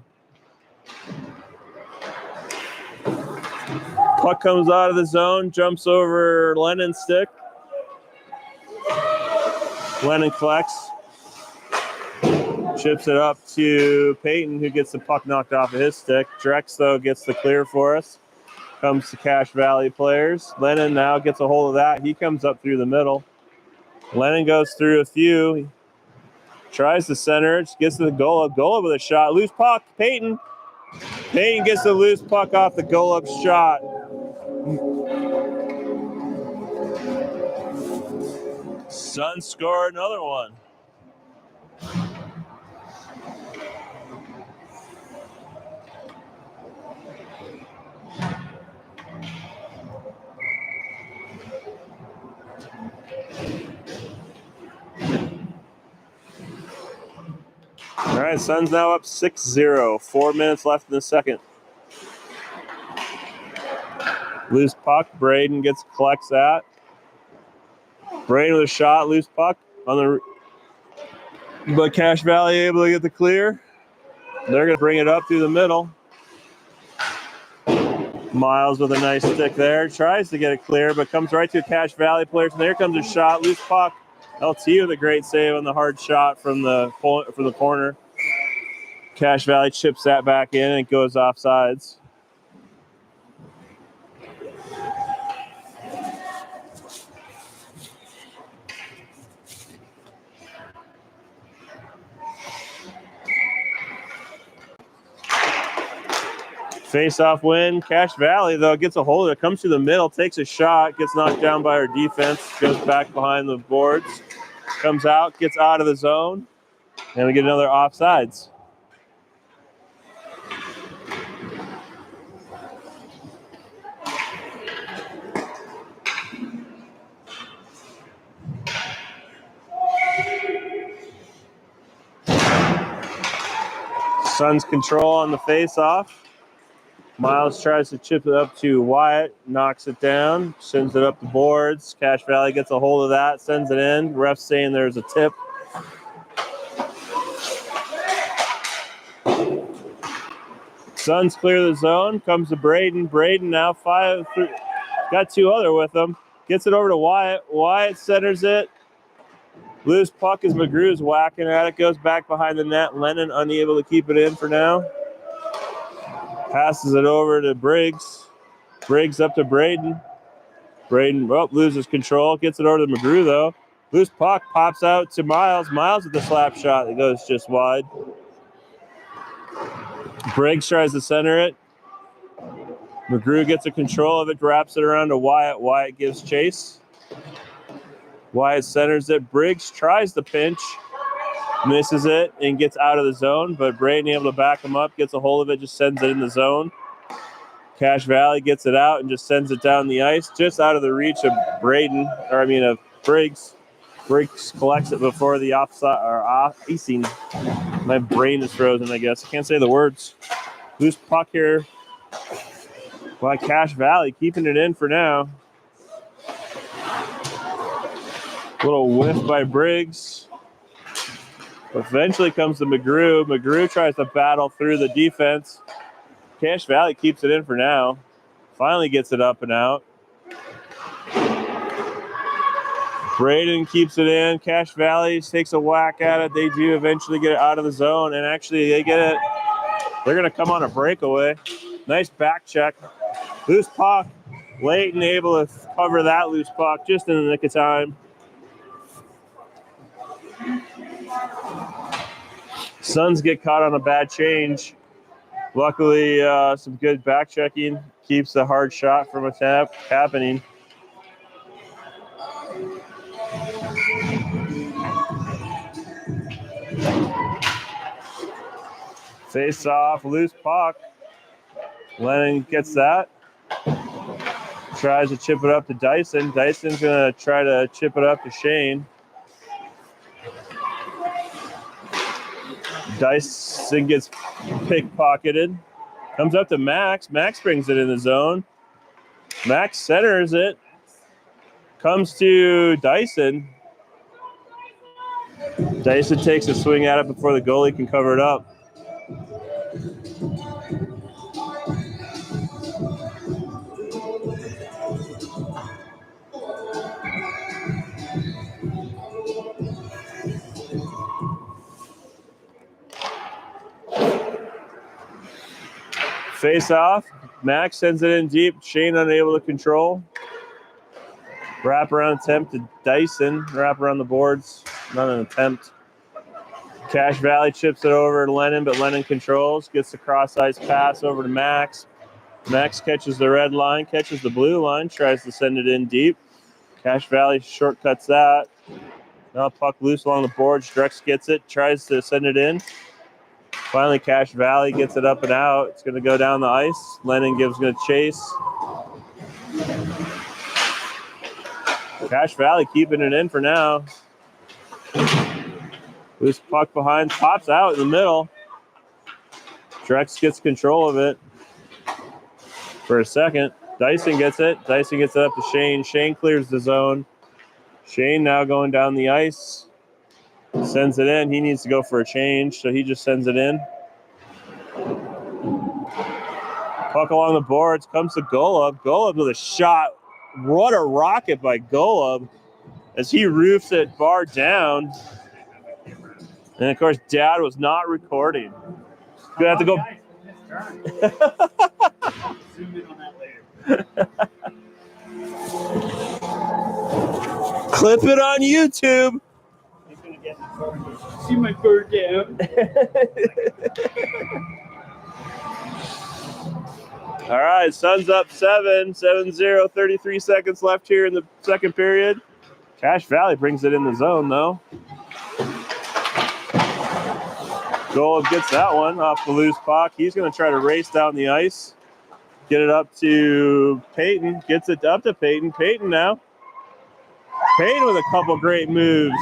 Puck comes out of the zone, jumps over Lennon's stick. Lennon collects. Chips it up to Peyton, who gets the puck knocked off of his stick. Drex, though, gets the clear for us. Comes to Cache Valley players. Lennon now gets a hold of that. He comes up through the middle. Lennon goes through a few. He tries to center it. Gets to the goal. Goal with a shot. Loose puck. Peyton. Peyton gets the loose puck off the goal-up shot. Suns score another one. All right, Suns now up 6-0. 4 minutes left in the second. Loose puck. Braden collects that. Braden with a shot. Loose puck on the. But Cache Valley able to get the clear. They're going to bring it up through the middle. Miles with a nice stick there. Tries to get it clear, but comes right to Cache Valley players. And there comes a shot. Loose puck. LT with a great save on the hard shot from the corner. Cache Valley chips that back in and it goes off sides. Face-off win. Cache Valley, though, gets a hold of it. Comes to the middle, takes a shot, gets knocked down by our defense, goes back behind the boards, comes out, gets out of the zone, and we get another offsides. Suns control on the face-off. Miles tries to chip it up to Wyatt, knocks it down, sends it up the boards. Cache Valley gets a hold of that, sends it in. Ref saying there's a tip. Suns clear the zone, comes to Braden. Braden now got two other with him. Gets it over to Wyatt. Wyatt centers it. Loose puck as McGrew's whacking at it, goes back behind the net. Lennon unable to keep it in for now. Passes it over to Briggs. Briggs up to Braden. Braden loses control. Gets it over to McGrew, though. Loose puck pops out to Miles. Miles with the slap shot that goes just wide. Briggs tries to center it. McGrew gets a control of it, wraps it around to Wyatt. Wyatt gives chase. Wyatt centers it. Briggs tries to pinch. Misses it and gets out of the zone, but Braden able to back him up, gets a hold of it, just sends it in the zone. Cache Valley gets it out and just sends it down the ice, just out of the reach of of Briggs. Briggs collects it before the icing. My brain is frozen, I guess. I can't say the words. Loose puck here by Cache Valley, keeping it in for now. Little whiff by Briggs. Eventually comes to McGrew. McGrew tries to battle through the defense. Cache Valley keeps it in for now. Finally gets it up and out. Braden keeps it in. Cache Valley takes a whack at it. They do eventually get it out of the zone, and actually they get it. They're going to come on a breakaway. Nice back check. Loose puck. Leighton able to cover that loose puck just in the nick of time. Suns get caught on a bad change. Luckily, some good back checking keeps the hard shot from a tap happening. Face off, loose puck. Lennon gets that. Tries to chip it up to Dyson. Dyson's going to try to chip it up to Shane. Dyson gets pickpocketed. Comes up to Max. Max brings it in the zone. Max centers it. Comes to Dyson. Dyson takes a swing at it before the goalie can cover it up. Face off. Max sends it in deep. Shane unable to control. Wrap around attempt to Dyson. Wrap around the boards. Not an attempt. Cache Valley chips it over to Lennon, but Lennon controls. Gets the cross-ice pass over to Max. Max catches the red line, catches the blue line, tries to send it in deep. Cache Valley shortcuts that. Now puck loose along the boards. Drex gets it, tries to send it in. Finally, Cache Valley gets it up and out. It's going to go down the ice. Lennon going to chase. Cache Valley keeping it in for now. Loose puck behind, pops out in the middle. Drex gets control of it for a second. Dyson gets it. Dyson gets it up to Shane. Shane clears the zone. Shane now going down the ice. Sends it in. He needs to go for a change, so he just sends it in. Puck along the boards. Comes to Golub. Golub with a shot. What a rocket by Golub as he roofs it bar down. And, of course, Dad was not recording. Gonna have to go. Zoom in on that later. Clip it on YouTube. He's gonna get see my bird down. All right, Suns up 7-0, 33 seconds left here in the second period. Cache Valley brings it in the zone, though. Golub gets that one off the loose puck. He's going to try to race down the ice. Get it up to Peyton. Gets it up to Peyton. Peyton now. Peyton with a couple great moves.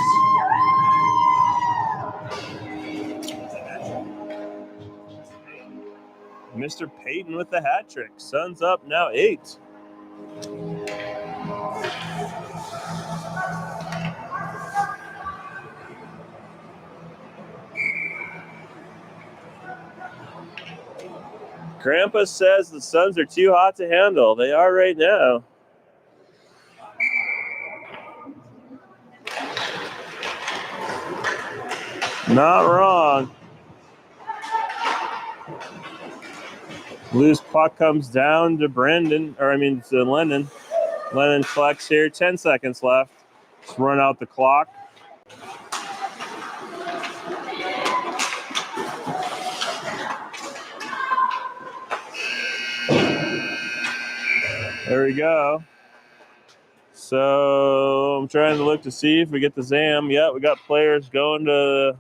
Mr. Peyton with the hat trick. Suns up now 8. Grandpa says the Suns are too hot to handle. They are right now. Not wrong. Loose puck comes down to to Lennon. Lennon collects here. 10 seconds left. Let's run out the clock. There we go. So I'm trying to look to see if we get the ZAM. Yeah, we got players going to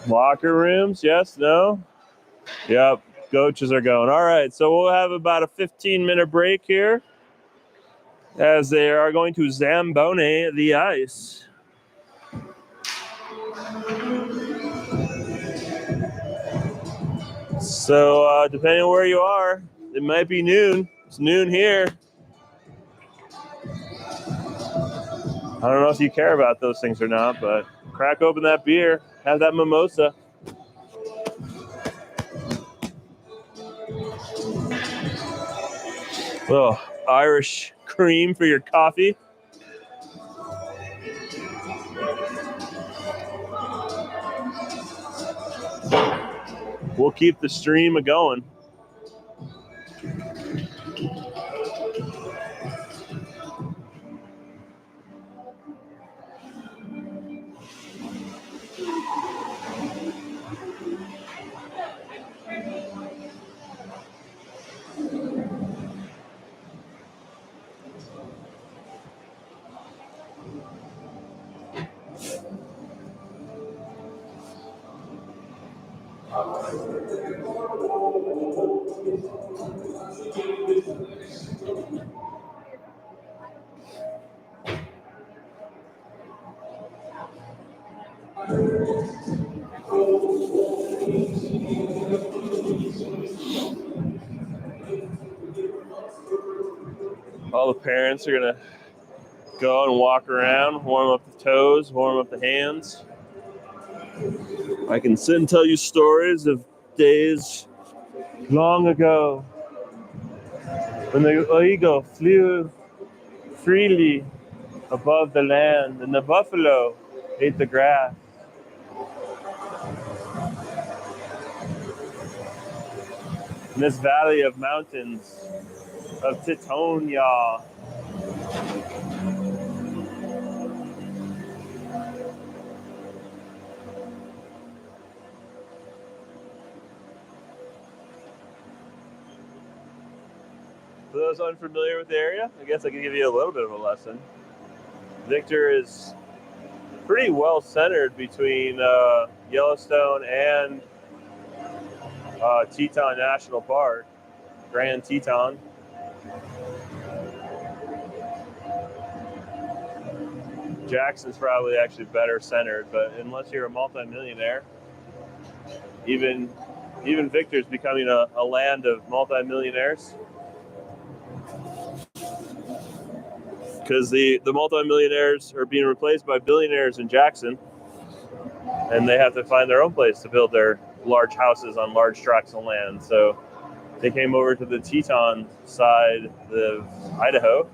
locker rooms. Yes, no? Yep, coaches are going. All right, so we'll have about a 15-minute break here as they are going to Zamboni the ice. So depending on where you are, it might be noon. It's noon here. I don't know if you care about those things or not, but crack open that beer, have that mimosa. Little Irish cream for your coffee. We'll keep the stream going. All the parents are going to go and walk around, warm up the toes, warm up the hands. I can sit and tell you stories of days long ago when the eagle flew freely above the land and the buffalo ate the grass. in this valley of mountains of Titonia. For those unfamiliar with the area, I guess I can give you a little bit of a lesson. Victor is pretty well centered between Yellowstone and Teton National Park, Grand Teton. Jackson's probably actually better centered, but unless you're a multimillionaire, even Victor's becoming a land of multimillionaires. Because the multimillionaires are being replaced by billionaires in Jackson, and they have to find their own place to build their large houses on large tracts of land. So they came over to the Teton side of Idaho.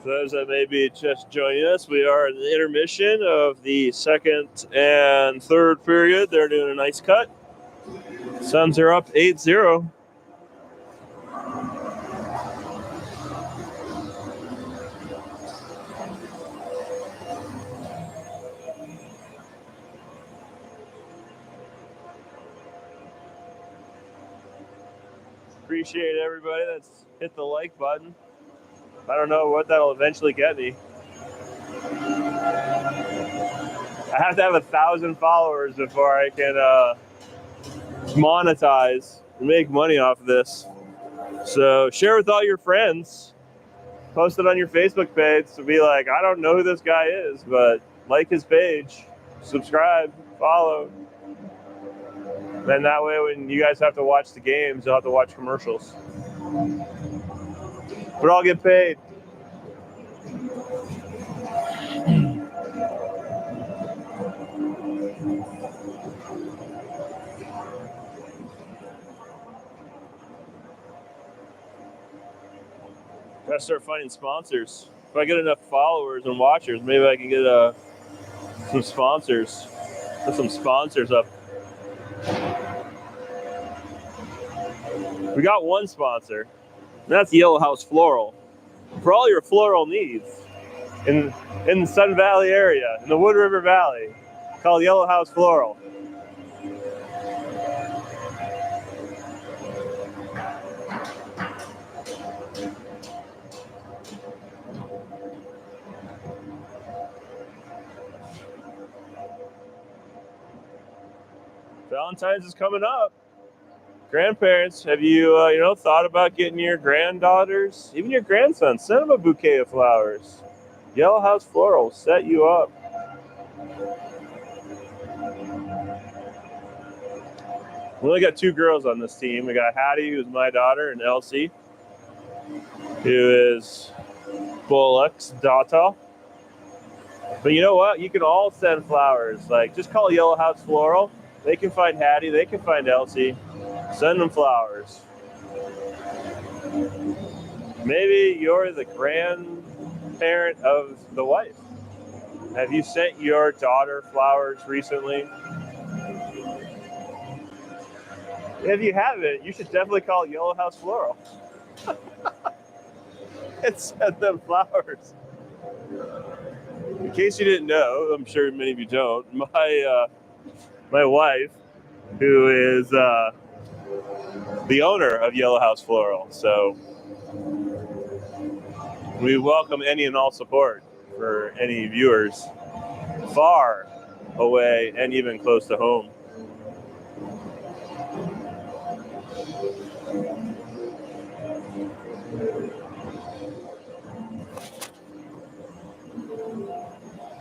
For those that may be just joining us, we are in the intermission of the second and third period. They're doing a nice cut. Suns are up 8-0. Appreciate everybody that's hit the like button. I don't know what that'll eventually get me. I have to have 1,000 followers before I can monetize and make money off of this. So share with all your friends. Post it on your Facebook page to be like, I don't know who this guy is, but like his page, subscribe, follow. Then that way when you guys have to watch the games, you'll have to watch commercials. But I'll get paid. Gotta start finding sponsors. If I get enough followers and watchers, maybe I can get some sponsors. Put some sponsors up. We got one sponsor, and that's Yellow House Floral. For all your floral needs in the Sun Valley area, in the Wood River Valley, called Yellow House Floral. Valentine's is coming up. Grandparents, have you thought about getting your granddaughters, even your grandsons, send them a bouquet of flowers. Yellow House Floral will set you up. We only got 2 girls on this team. We got Hattie, who's my daughter, and Elsie, who is Bullock's daughter. But you know what? You can all send flowers. Like, just call Yellow House Floral. They can find Hattie. They can find Elsie. Send them flowers. Maybe you're the grandparent of the wife. Have you sent your daughter flowers recently? If you haven't, you should definitely call Yellow House Floral and send them flowers. In case you didn't know, I'm sure many of you don't, my wife, who is the owner of Yellow House Floral, so we welcome any and all support for any viewers far away and even close to home.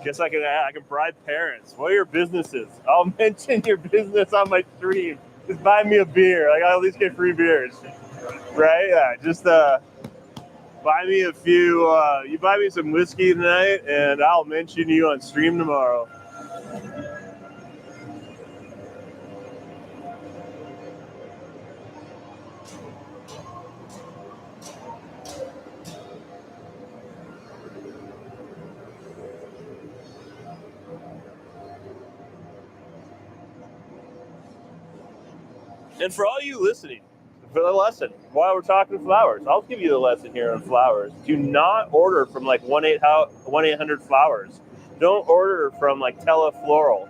Guess I can bribe parents. What are your businesses? I'll mention your business on my stream. Just buy me a beer. Like, I'll at least get free beers, right? Yeah, just buy me a few. You buy me some whiskey tonight, and I'll mention you on stream tomorrow. And for all you listening, for the lesson, while we're talking flowers, I'll give you the lesson here on flowers. Do not order from like 1-800-Flowers. Don't order from like Telefloral.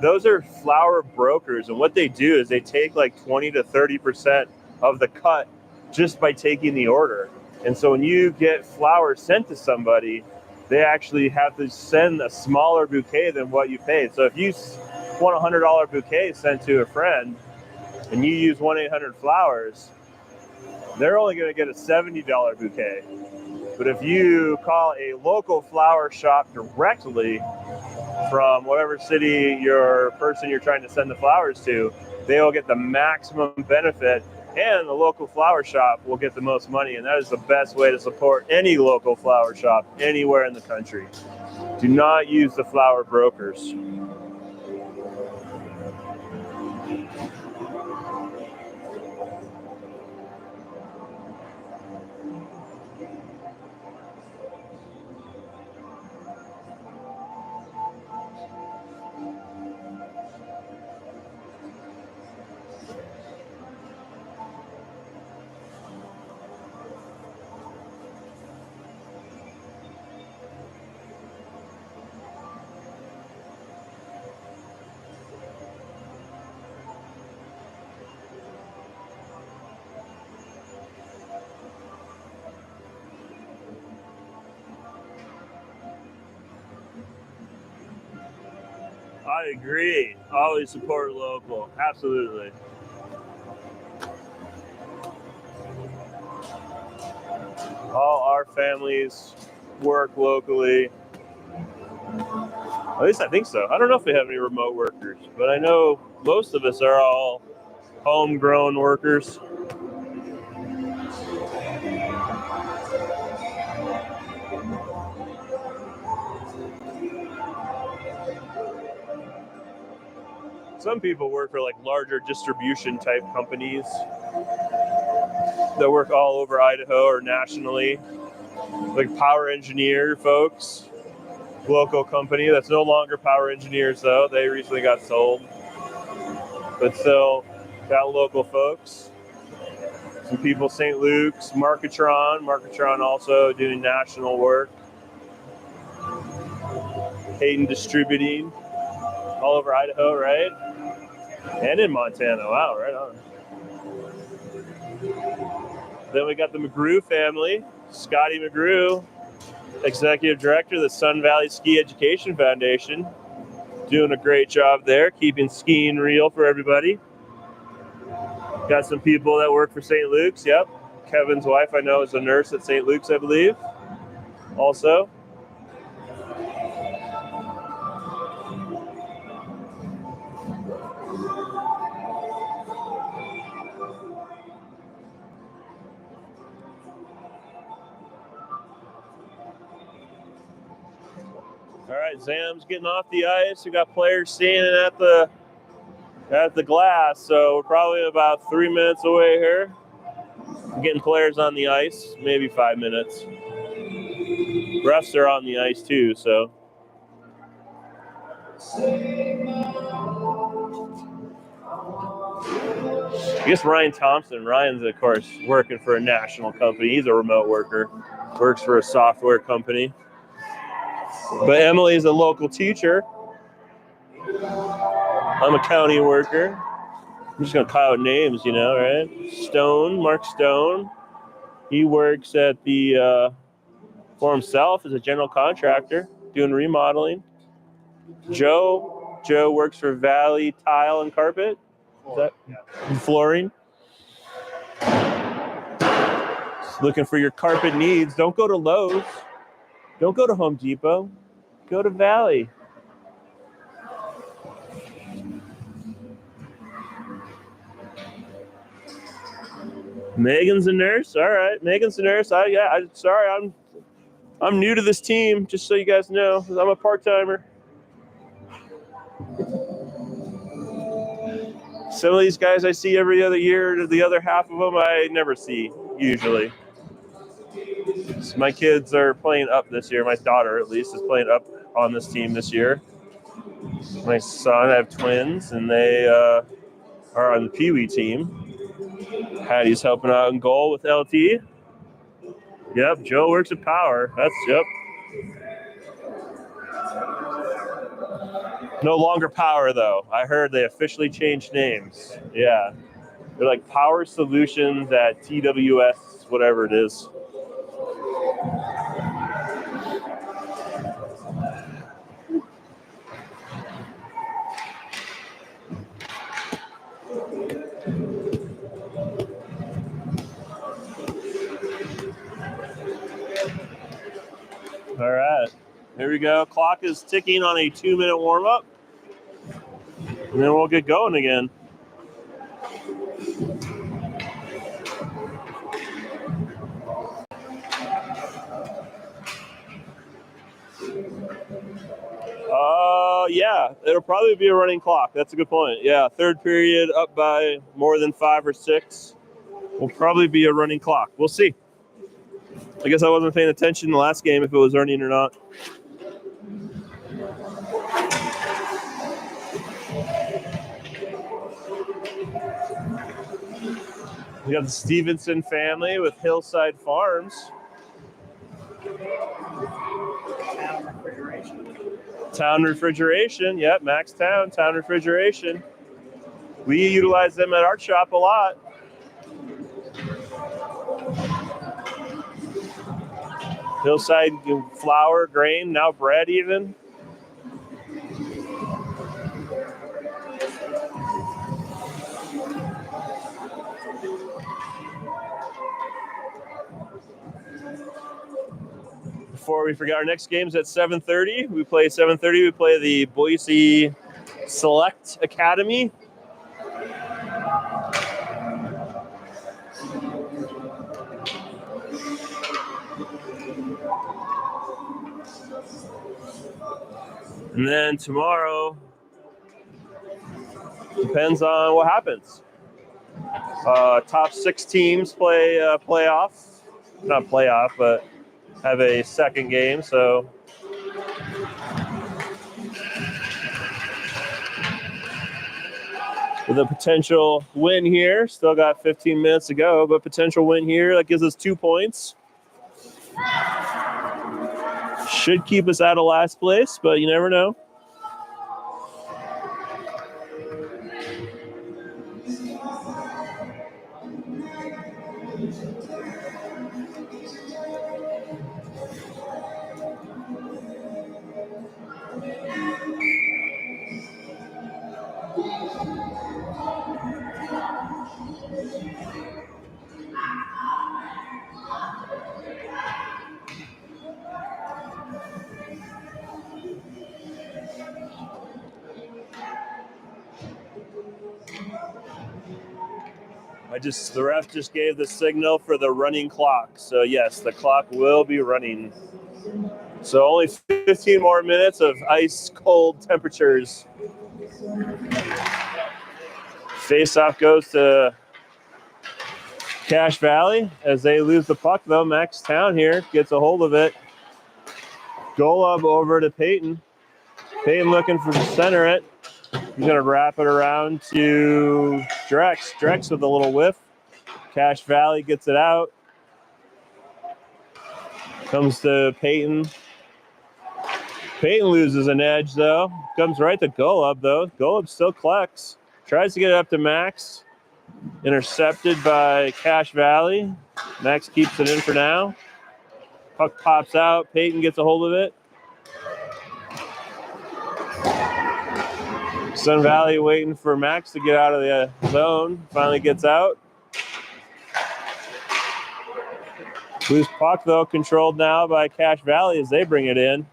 Those are flower brokers, and what they do is they take like 20 to 30% of the cut just by taking the order. And so when you get flowers sent to somebody, they actually have to send a smaller bouquet than what you paid. So if you want a $100 bouquet sent to a friend, and you use 1-800-Flowers, they're only going to get a $70 bouquet. But if you call a local flower shop directly from whatever city your person you're trying to send the flowers to, they will get the maximum benefit, and the local flower shop will get the most money. And that is the best way to support any local flower shop anywhere in the country. Do not use the flower brokers. I agree. Always support local. Absolutely. All our families work locally. At least I think so. I don't know if we have any remote workers, but I know most of us are all homegrown workers. Some people work for like larger distribution type companies that work all over Idaho or nationally, like Power Engineer folks, local company that's no longer Power Engineers though. They recently got sold, but still got local folks. Some people, St. Luke's, Marketron also doing national work. Hayden Distributing, all over Idaho, right? And in Montana. Wow, right on. Then we got the McGrew family. Scotty McGrew, Executive Director of the Sun Valley Ski Education Foundation. Doing a great job there, keeping skiing real for everybody. Got some people that work for St. Luke's, yep. Kevin's wife, I know, is a nurse at St. Luke's, I believe. Also. All right, Zam's getting off the ice. We got players standing at the at the glass, so we're probably about 3 minutes away here. Getting players on the ice, maybe 5 minutes. Refs are on the ice too, so. I guess Ryan Thompson. Ryan's, of course, working for a national company. He's a remote worker, works for a software company. But Emily's a local teacher. I'm a county worker. I'm just going to call out names, you know, right? Stone, Mark Stone. He works at the, for himself as a general contractor, doing remodeling. Joe works for Valley Tile and Carpet. Is that flooring? Looking for your carpet needs. Don't go to Lowe's. Don't go to Home Depot. Go to Valley. Megan's a nurse. All right, Megan's a nurse. Sorry, I'm new to this team. Just so you guys know, I'm a part-timer. Some of these guys I see every other year. The other half of them I never see usually. So my kids are playing up this year. My daughter, at least, is playing up on this team this year. My son, I have twins, and they are on the Pee Wee team. Hattie's helping out in goal with LT. Yep, Joe works at Power. Yep. No longer Power, though. I heard they officially changed names. Yeah. They're like Power Solutions at TWS, whatever it is. All right. Here we go. Clock is ticking on a 2-minute warm-up. And then we'll get going again. Yeah, it'll probably be a running clock. That's a good point. Yeah, third period up by more than 5 or 6 will probably be a running clock. We'll see. I guess I wasn't paying attention in the last game if it was running or not. We got the Stevenson family with Hillside Farms. Town Refrigeration. Yep, Max Town Refrigeration. We utilize them at our shop a lot. Hillside flour, grain, now bread even. Before we forget, our next game's at 7:30. We play 7:30. We play the Boise Select Academy. And then tomorrow, depends on what happens. Top 6 teams play playoff. Not playoff, but have a second game. So with a potential win here, still got 15 minutes to go, but potential win here, that gives us 2 points. Should keep us out of last place, but you never know. The ref just gave the signal for the running clock. So yes, the clock will be running. So only 15 more minutes of ice cold temperatures. Face-off goes to Cache Valley as they lose the puck, though. Max Town here gets a hold of it. Golub over to Peyton. Peyton looking for the center it. He's going to wrap it around to Drex. Drex with a little whiff. Cache Valley gets it out. Comes to Peyton. Peyton loses an edge, though. Comes right to Golub, though. Golub still collects. Tries to get it up to Max. Intercepted by Cache Valley. Max keeps it in for now. Puck pops out. Peyton gets a hold of it. Sun Valley waiting for Max to get out of the zone. Finally gets out. Loose puck, though, controlled now by Cache Valley as they bring it in.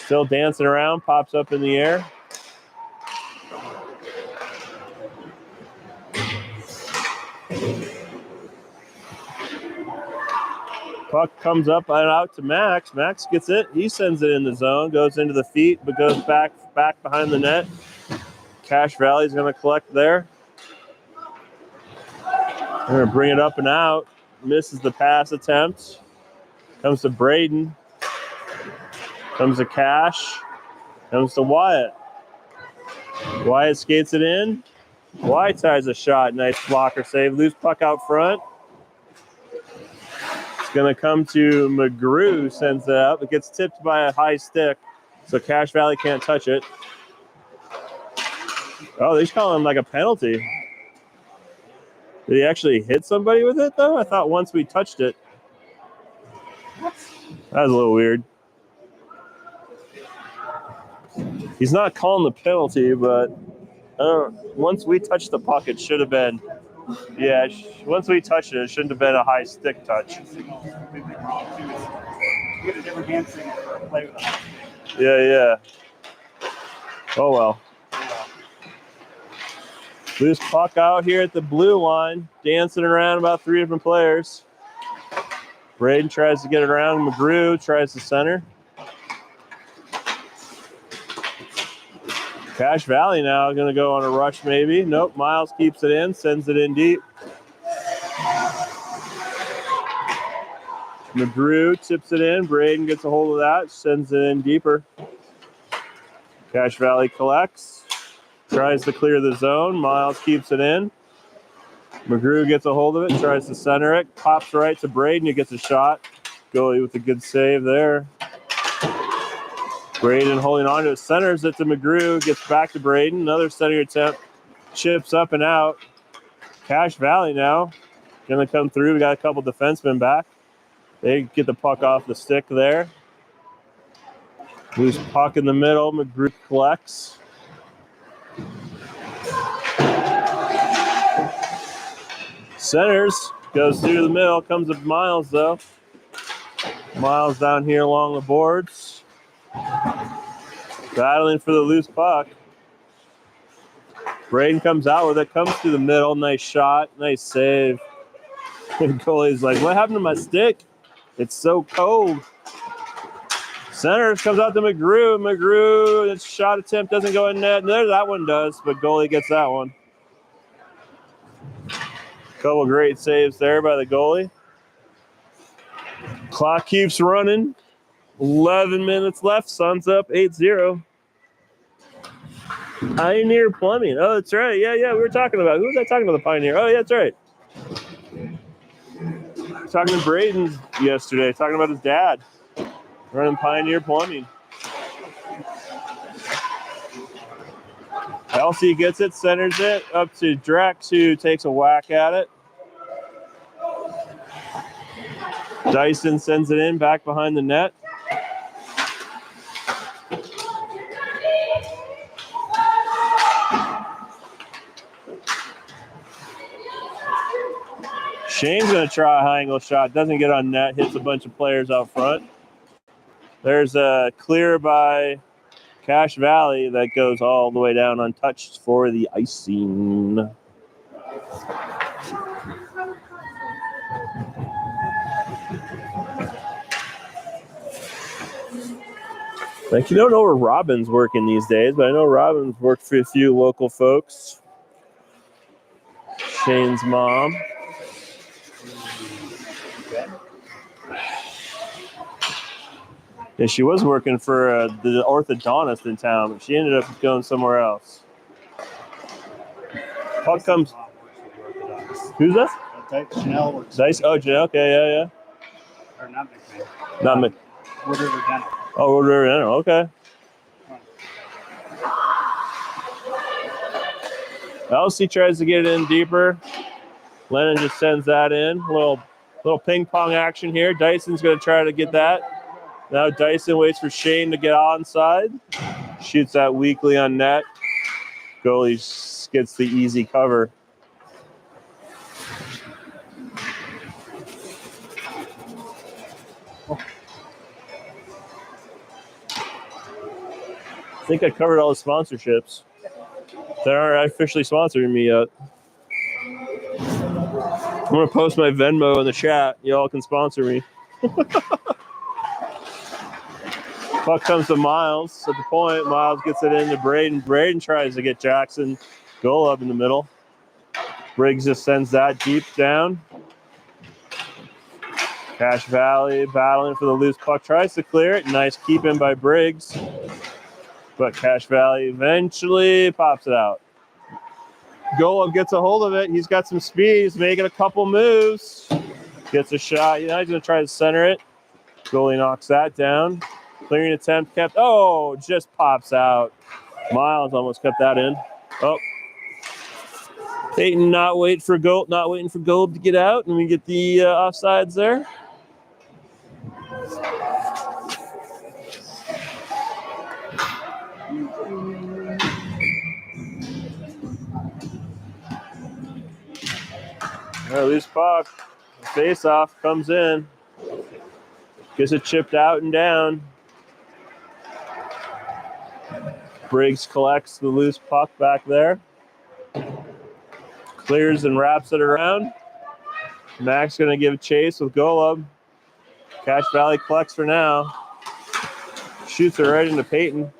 Still dancing around, pops up in the air. Puck comes up and out to Max. Max gets it. He sends it in the zone, goes into the feet, but goes back behind the net. Cache Valley's going to collect there. They're going to bring it up and out. Misses the pass attempt. Comes to Braden. Comes to Cache. Comes to Wyatt. Wyatt skates it in. Wyatt ties a shot. Nice blocker save. Loose puck out front. Going to come to McGrew, sends it up. It gets tipped by a high stick, so Cache Valley can't touch it. Oh, they're calling him like a penalty. Did he actually hit somebody with it, though? I thought once we touched it. That was a little weird. He's not calling the penalty, but once we touched the puck, it should have been. Yeah, once we touched it, it shouldn't have been a high stick touch. Yeah. Oh, well. Loose puck out here at the blue line, dancing around about 3 different players. Braden tries to get it around. McGrew tries to center. Cache Valley now going to go on a rush maybe. Nope, Miles keeps it in, sends it in deep. McGrew tips it in. Braden gets a hold of that, sends it in deeper. Cache Valley collects. Tries to clear the zone. Miles keeps it in. McGrew gets a hold of it, tries to center it. Pops right to Braden. He gets a shot. Goalie with a good save there. Braden holding on to it, centers it to McGrew, gets back to Braden. Another center attempt, chips up and out. Cache Valley now going to come through. We got a couple defensemen back. They get the puck off the stick there. Loose puck in the middle. McGrew collects. Centers, goes through the middle, comes up Miles though. Miles down here along the boards. Battling for the loose puck. Braden comes out with it, comes through the middle. Nice shot, nice save. The goalie's like, what happened to my stick? It's so cold. Centers comes out to McGrew. McGrew, its shot attempt doesn't go in net. There, that one does, but goalie gets that one. Couple great saves there by the goalie. Clock keeps running. 11 minutes left. Suns up 8-0. Pioneer Plumbing. Oh, that's right. Yeah. We were talking about. Who was I talking about? The Pioneer. Oh, yeah, that's right. Talking to Braden yesterday. Talking about his dad running Pioneer Plumbing. Elsie gets it, centers it up to Drex, who takes a whack at it. Dyson sends it in back behind the net. Shane's going to try a high angle shot. Doesn't get on net. Hits a bunch of players out front. There's a clear by Cache Valley that goes all the way down untouched for the icing. Like, you don't know where Robin's working these days, but I know Robin's worked for a few local folks. Shane's mom. Yeah, she was working for the orthodontist in town, but she ended up going somewhere else. Puck comes. Who's that? Chanel. Dice. Oh, Janelle. Okay, yeah. Or not McMahon. Not Mc. Wood River Dental. Oh, Wood River Dental. Okay. Elsie tries to get it in deeper. Lennon just sends that in. Little ping pong action here. Dyson's going to try to get that. Now Dyson waits for Shane to get onside. Shoots that weakly on net. Goalie gets the easy cover. I think I covered all the sponsorships. They aren't officially sponsoring me yet. I'm going to post my Venmo in the chat. Y'all can sponsor me. Puck comes to Miles at the point. Miles gets it into Braden. Braden tries to get Jackson goal up in the middle. Briggs just sends that deep down. Cache Valley battling for the loose puck. Tries to clear it. Nice keep in by Briggs. But Cache Valley eventually pops it out. Golub gets a hold of it. He's got some speed. He's making a couple moves. Gets a shot. He's going to try to center it. Goalie knocks that down. Clearing attempt kept. Oh, just pops out. Miles almost kept that in. Oh. Peyton not waiting for Golub to get out, and we get the offsides there. All right, loose puck. Face off comes in. Gets it chipped out and down. Briggs collects the loose puck back there. Clears and wraps it around. Max going to give chase with Golub. Cache Valley collects for now. Shoots it right into Peyton.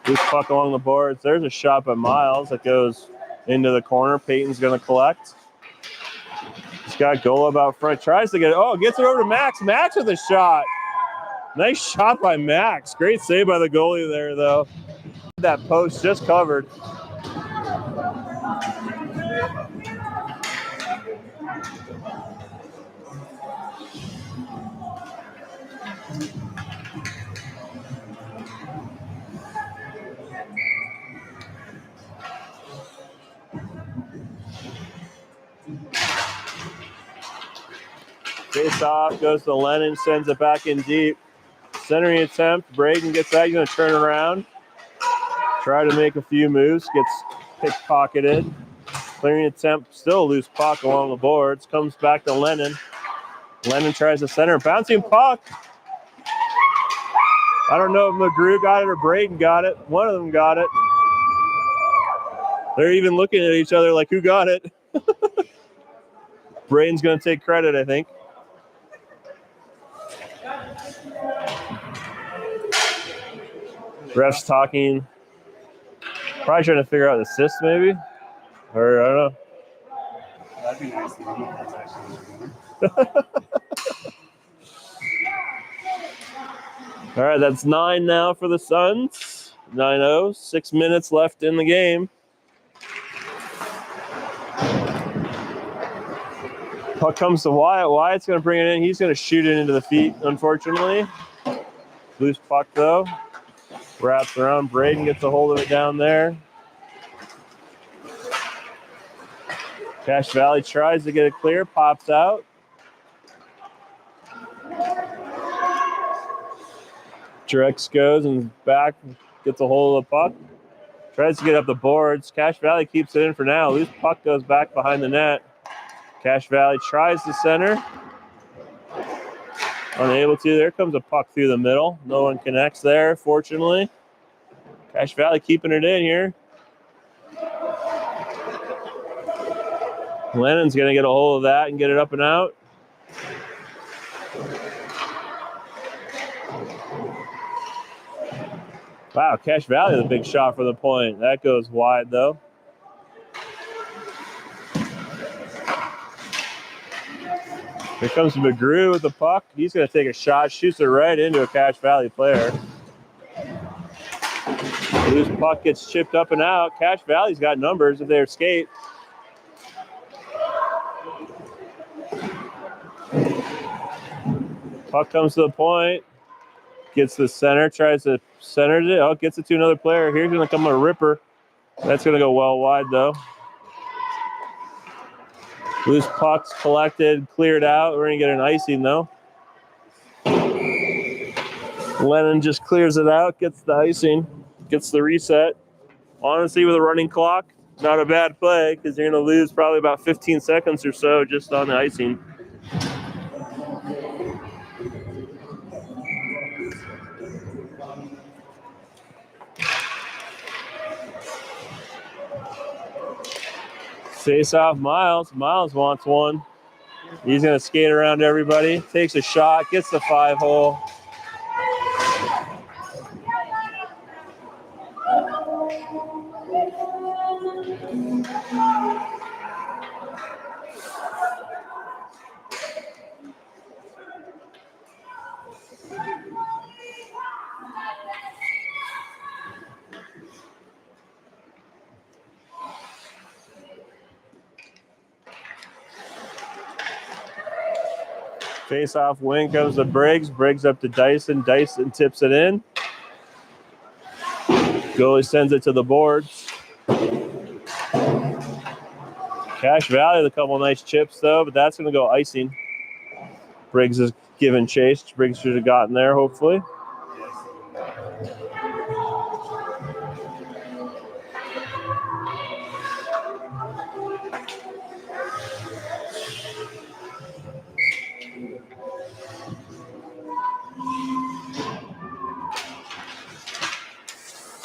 Loose puck along the boards. There's a shot by Miles that goes into the corner. Peyton's going to collect. He's got Golub out front. Tries to get it. Oh, gets it over to Max. Max with a shot. Nice shot by Max. Great save by the goalie there, though. That post just covered. Face off, goes to Lennon, sends it back in deep. Centering attempt, Braden gets that, he's going to turn around. Try to make a few moves, gets pickpocketed. Clearing attempt, still a loose puck along the boards. Comes back to Lennon. Lennon tries to center, bouncing puck. I don't know if McGrew got it or Braden got it. One of them got it. They're even looking at each other like, who got it? Braden's going to take credit, I think. Refs talking. Probably trying to figure out the assist, maybe. Or I don't know. That'd be nice to know. That's actually All right, that's 9 now for the Suns. 9-0. 6 minutes left in the game. Puck comes to Wyatt. Wyatt's going to bring it in. He's going to shoot it into the feet, unfortunately. Loose puck, though. Wraps around. Braden gets a hold of it down there. Cache Valley tries to get it clear. Pops out. Drex goes and back. Gets a hold of the puck. Tries to get up the boards. Cache Valley keeps it in for now. Loose puck goes back behind the net. Cache Valley tries to center. Unable to. There comes a puck through the middle. No one connects there, fortunately. Cache Valley keeping it in here. Lennon's going to get a hold of that and get it up and out. Wow, Cache Valley with a big shot for the point. That goes wide, though. Here comes McGrew with the puck. He's going to take a shot, shoots it right into a Cache Valley player. Loose puck gets chipped up and out. Cache Valley's got numbers if they escape. Puck comes to the point. Gets the center, tries to center it. Oh, gets it to another player. Here's going to come a ripper. That's going to go well wide, though. Loose pucks collected, cleared out. We're going to get an icing, though. Lennon just clears it out, gets the icing, gets the reset. Honestly, with a running clock, not a bad play because you're going to lose probably about 15 seconds or so just on the icing. Face off Miles. Miles wants one. He's going to skate around everybody. Takes a shot, gets the 5-hole. Face off wing comes to Briggs. Briggs up to Dyson. Dyson tips it in. Goalie sends it to the boards. Cache Valley with a couple nice chips, though, but that's going to go icing. Briggs is giving chase. Briggs should have gotten there, hopefully.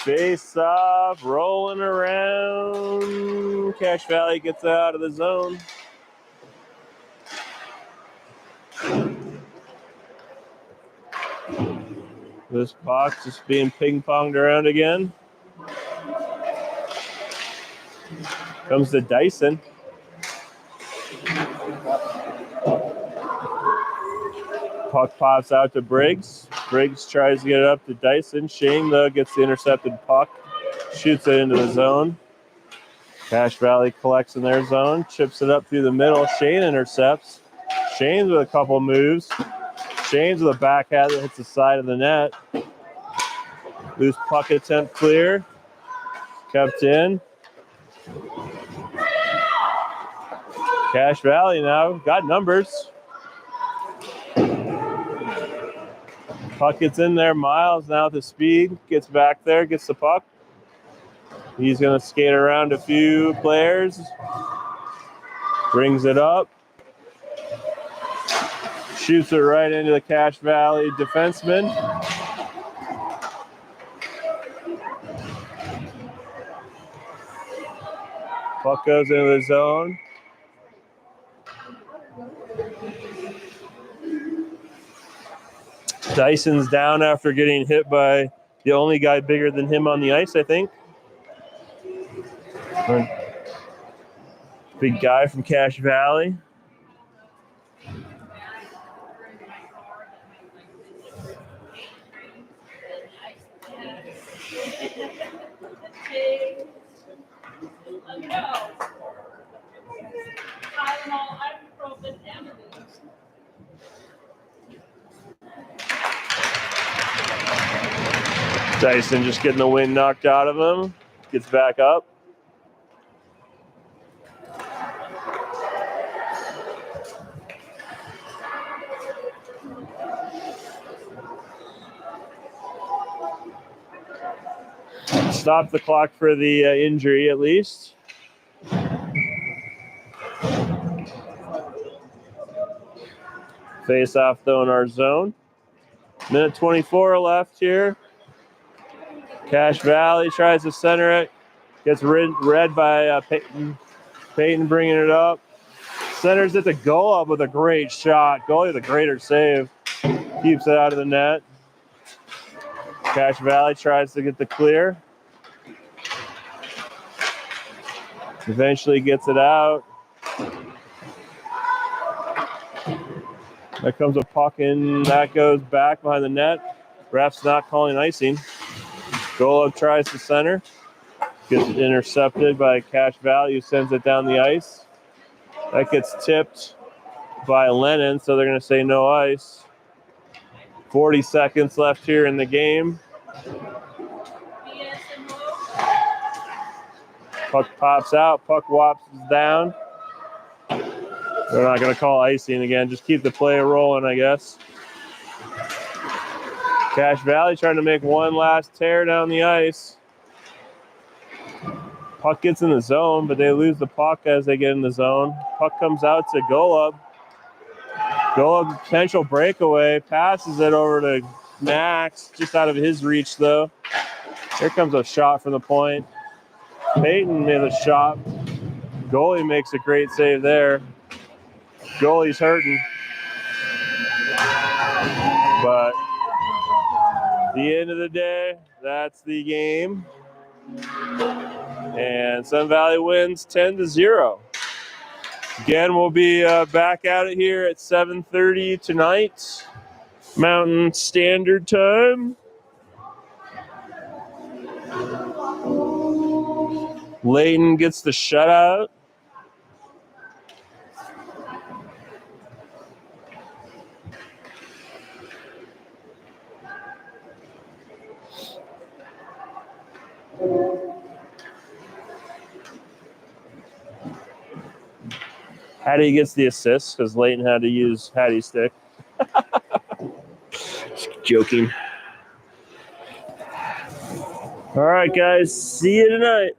Face off, rolling around. Cache Valley gets out of the zone. This puck just being ping-ponged around again. Comes to Dyson. Puck pops out to Briggs. Briggs tries to get it up to Dyson. Shane, though, gets the intercepted puck. Shoots it into the zone. Cache Valley collects in their zone. Chips it up through the middle. Shane intercepts. Shane's with a couple moves. Shane's with a backhand that hits the side of the net. Loose puck attempt clear. Kept in. Cache Valley now got numbers. Puck gets in there. Miles now with the speed. Gets back there. Gets the puck. He's going to skate around a few players. Brings it up. Shoots it right into the Cache Valley defenseman. Puck goes into the zone. Dyson's down after getting hit by the only guy bigger than him on the ice, I think. Big guy from Cache Valley. Dyson just getting the wind knocked out of him. Gets back up. Stop the clock for the injury at least. Face off though in our zone. Minute 24 left here. Cache Valley tries to center it. Gets read by Peyton. Peyton bringing it up. Centers it to goal up with a great shot. Goalie with a greater save. Keeps it out of the net. Cache Valley tries to get the clear. Eventually gets it out. There comes a puck and that goes back behind the net. Ref's not calling icing. Golub tries to center. Gets intercepted by Cash Value, sends it down the ice. That gets tipped by Lennon, so they're going to say no ice. 40 seconds left here in the game. Puck pops out, puck whops down. They're not going to call icing again, just keep the play rolling, I guess. Cache Valley trying to make one last tear down the ice. Puck gets in the zone, but they lose the puck as they get in the zone. Puck comes out to Golub. Golub, potential breakaway, passes it over to Max, just out of his reach though. Here comes a shot from the point. Peyton made a shot. Goalie makes a great save there. Goalie's hurting. But at the end of the day, that's the game. And Sun Valley wins 10-0. Again, we'll be back at it here at 7:30 tonight, Mountain Standard Time. Layton gets the shutout. Hattie gets the assist because Layton had to use Hattie's stick. Just joking. All right, guys. See you tonight.